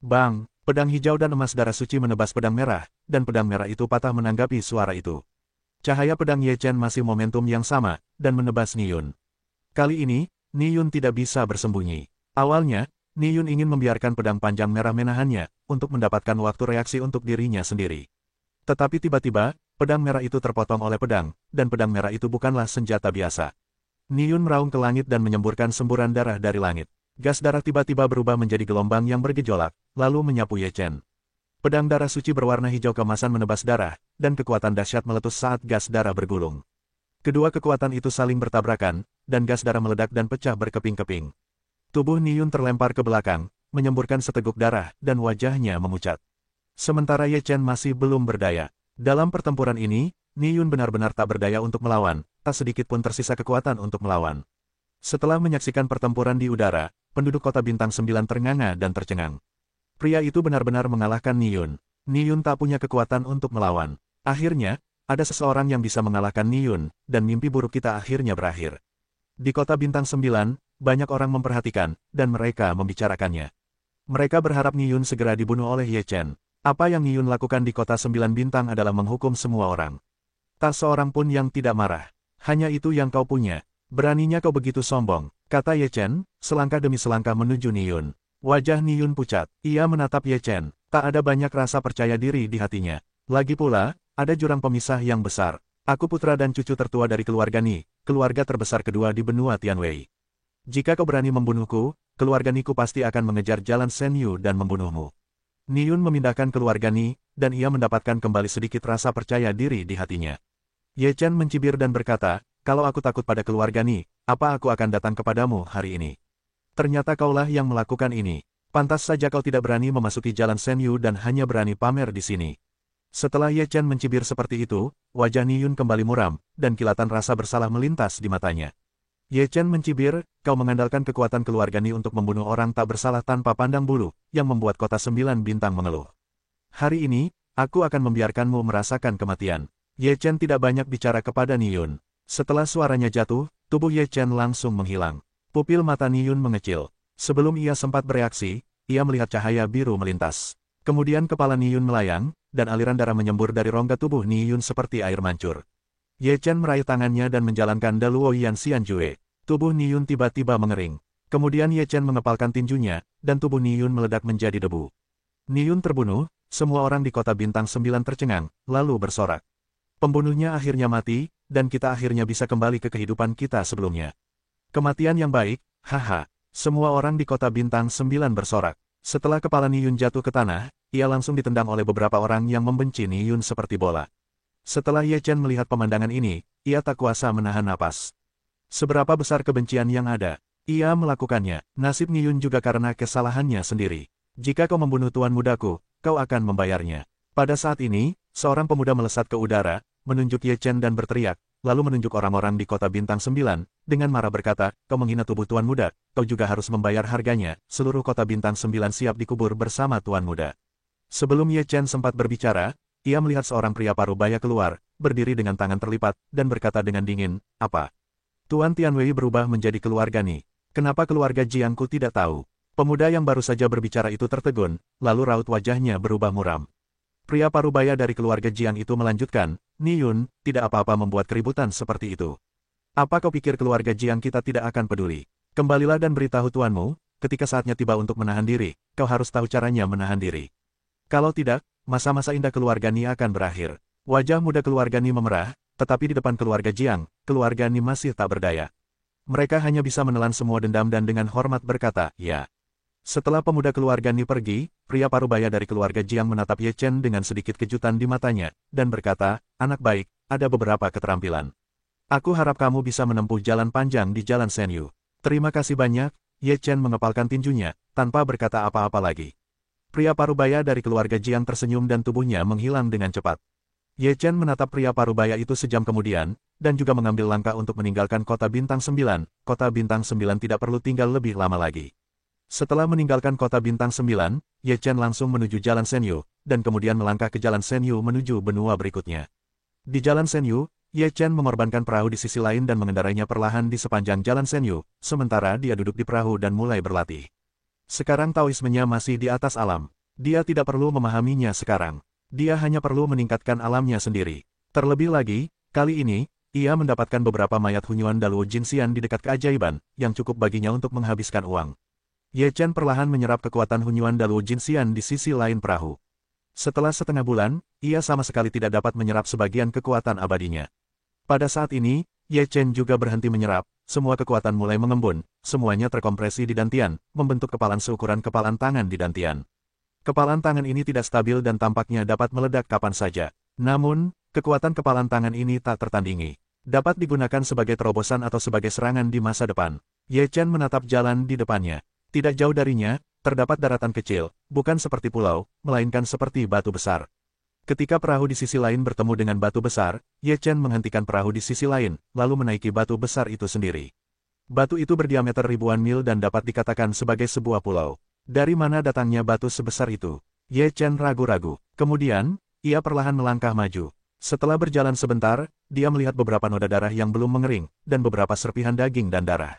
Bang! Pedang hijau dan emas darah suci menebas pedang merah, dan pedang merah itu patah menanggapi suara itu. Cahaya pedang Ye Chen masih momentum yang sama, dan menebas Niyun. Kali ini, Niyun tidak bisa bersembunyi. Awalnya, Niyun ingin membiarkan pedang panjang merah menahannya, untuk mendapatkan waktu reaksi untuk dirinya sendiri. Tetapi tiba-tiba, pedang merah itu terpotong oleh pedang, dan pedang merah itu bukanlah senjata biasa. Niyun meraung ke langit dan menyemburkan semburan darah dari langit. Gas darah tiba-tiba berubah menjadi gelombang yang bergejolak, lalu menyapu Ye Chen. Pedang darah suci berwarna hijau keemasan menebas darah, dan kekuatan dahsyat meletus saat gas darah bergulung. Kedua kekuatan itu saling bertabrakan, dan gas darah meledak dan pecah berkeping-keping. Tubuh Niyun terlempar ke belakang, menyemburkan seteguk darah, dan wajahnya memucat. Sementara Ye Chen masih belum berdaya. Dalam pertempuran ini, Niyun benar-benar tak berdaya untuk melawan, tak sedikit pun tersisa kekuatan untuk melawan. Setelah menyaksikan pertempuran di udara, penduduk kota Bintang 9 ternganga dan tercengang. Pria itu benar-benar mengalahkan Niyun. Niyun tak punya kekuatan untuk melawan. Akhirnya, ada seseorang yang bisa mengalahkan Niyun, dan mimpi buruk kita akhirnya berakhir. Di kota Bintang 9, banyak orang memperhatikan, dan mereka membicarakannya. Mereka berharap Niyun segera dibunuh oleh Ye Chen. Apa yang Niyun lakukan di kota 9 bintang adalah menghukum semua orang. Tak seorang pun yang tidak marah. Hanya itu yang kau punya. Beraninya kau begitu sombong, kata Ye Chen, selangkah demi selangkah menuju Niyun. Wajah Niyun pucat. Ia menatap Ye Chen. Tak ada banyak rasa percaya diri di hatinya. Lagi pula, ada jurang pemisah yang besar. Aku putra dan cucu tertua dari keluarga Ni, keluarga terbesar kedua di benua Tianwei. Jika kau berani membunuhku, keluarga Niku pasti akan mengejar jalan Shen Yu dan membunuhmu. Niyun memindahkan keluarga Ni, dan ia mendapatkan kembali sedikit rasa percaya diri di hatinya. Ye Chen mencibir dan berkata, kalau aku takut pada keluarga Ni, apa aku akan datang kepadamu hari ini? Ternyata kaulah yang melakukan ini. Pantas saja kau tidak berani memasuki jalan Shen Yu dan hanya berani pamer di sini. Setelah Ye Chen mencibir seperti itu, wajah Niyun kembali muram, dan kilatan rasa bersalah melintas di matanya. Ye Chen mencibir, kau mengandalkan kekuatan keluarga Ni untuk membunuh orang tak bersalah tanpa pandang bulu, yang membuat kota 9 bintang mengeluh. Hari ini, aku akan membiarkanmu merasakan kematian. Ye Chen tidak banyak bicara kepada Niyun. Setelah suaranya jatuh, tubuh Ye Chen langsung menghilang. Pupil mata Niyun mengecil. Sebelum ia sempat bereaksi, ia melihat cahaya biru melintas. Kemudian kepala Niyun melayang, dan aliran darah menyembur dari rongga tubuh Niyun seperti air mancur. Ye Chen meraih tangannya dan menjalankan Daluo Yan Xian Jue. Tubuh Niyun tiba-tiba mengering. Kemudian Ye Chen mengepalkan tinjunya, dan tubuh Niyun meledak menjadi debu. Niyun terbunuh, semua orang di kota Bintang 9 tercengang, lalu bersorak. Pembunuhnya akhirnya mati, dan kita akhirnya bisa kembali ke kehidupan kita sebelumnya. Kematian yang baik, haha. Semua orang di kota Bintang 9 bersorak. Setelah kepala Niyun jatuh ke tanah, ia langsung ditendang oleh beberapa orang yang membenci Niyun seperti bola. Setelah Ye Chen melihat pemandangan ini, ia tak kuasa menahan napas. Seberapa besar kebencian yang ada? Ia melakukannya. Nasib Niyun juga karena kesalahannya sendiri. Jika kau membunuh tuan mudaku, kau akan membayarnya. Pada saat ini, seorang pemuda melesat ke udara, menunjuk Ye Chen dan berteriak, lalu menunjuk orang-orang di kota Bintang 9, dengan marah berkata, kau menghina tubuh tuan muda, kau juga harus membayar harganya, seluruh kota Bintang 9 siap dikubur bersama tuan muda. Sebelum Ye Chen sempat berbicara, ia melihat seorang pria parubaya keluar, berdiri dengan tangan terlipat, dan berkata dengan dingin, apa? Tuan Tianwei berubah menjadi keluarga Ni. Kenapa keluarga Jiangku tidak tahu? Pemuda yang baru saja berbicara itu tertegun, lalu raut wajahnya berubah muram. Pria parubaya dari keluarga Jiang itu melanjutkan, Niyun, tidak apa-apa membuat keributan seperti itu. Apa kau pikir keluarga Jiang kita tidak akan peduli? Kembalilah dan beritahu tuanmu, ketika saatnya tiba untuk menahan diri, kau harus tahu caranya menahan diri. Kalau tidak, masa-masa indah keluarga Ni akan berakhir. Wajah muda keluarga Ni memerah, tetapi di depan keluarga Jiang, keluarga Ni masih tak berdaya. Mereka hanya bisa menelan semua dendam dan dengan hormat berkata, ya. Setelah pemuda keluarga Ni pergi, pria parubaya dari keluarga Jiang menatap Ye Chen dengan sedikit kejutan di matanya, dan berkata, anak baik, ada beberapa keterampilan. Aku harap kamu bisa menempuh jalan panjang di Jalan Senyu. Terima kasih banyak, Ye Chen mengepalkan tinjunya, tanpa berkata apa-apa lagi. Pria parubaya dari keluarga Jiang tersenyum dan tubuhnya menghilang dengan cepat. Ye Chen menatap pria parubaya itu sejam kemudian, dan juga mengambil langkah untuk meninggalkan kota Bintang 9. Kota Bintang 9 tidak perlu tinggal lebih lama lagi. Setelah meninggalkan kota Bintang 9, Ye Chen langsung menuju Jalan Senyu, dan kemudian melangkah ke Jalan Senyu menuju benua berikutnya. Di Jalan Senyu, Ye Chen mengorbankan perahu di sisi lain dan mengendarainya perlahan di sepanjang Jalan Senyu, sementara dia duduk di perahu dan mulai berlatih. Sekarang Taoismenya masih di atas alam. Dia tidak perlu memahaminya sekarang. Dia hanya perlu meningkatkan alamnya sendiri. Terlebih lagi, kali ini, ia mendapatkan beberapa mayat Hunyuan Daluo Jinxian di dekat keajaiban, yang cukup baginya untuk menghabiskan uang. Ye Chen perlahan menyerap kekuatan Hunyuan Daluo Jinxian di sisi lain perahu. Setelah setengah bulan, ia sama sekali tidak dapat menyerap sebagian kekuatan abadinya. Pada saat ini, Ye Chen juga berhenti menyerap, semua kekuatan mulai mengembun, semuanya terkompresi di dantian, membentuk kepalan seukuran kepalan tangan di dantian. Kepalan tangan ini tidak stabil dan tampaknya dapat meledak kapan saja. Namun, kekuatan kepalan tangan ini tak tertandingi. Dapat digunakan sebagai terobosan atau sebagai serangan di masa depan. Ye Chen menatap jalan di depannya. Tidak jauh darinya, terdapat daratan kecil, bukan seperti pulau, melainkan seperti batu besar. Ketika perahu di sisi lain bertemu dengan batu besar, Ye Chen menghentikan perahu di sisi lain, lalu menaiki batu besar itu sendiri. Batu itu berdiameter ribuan mil dan dapat dikatakan sebagai sebuah pulau. Dari mana datangnya batu sebesar itu? Ye Chen ragu-ragu. Kemudian, ia perlahan melangkah maju. Setelah berjalan sebentar, dia melihat beberapa noda darah yang belum mengering, dan beberapa serpihan daging dan darah.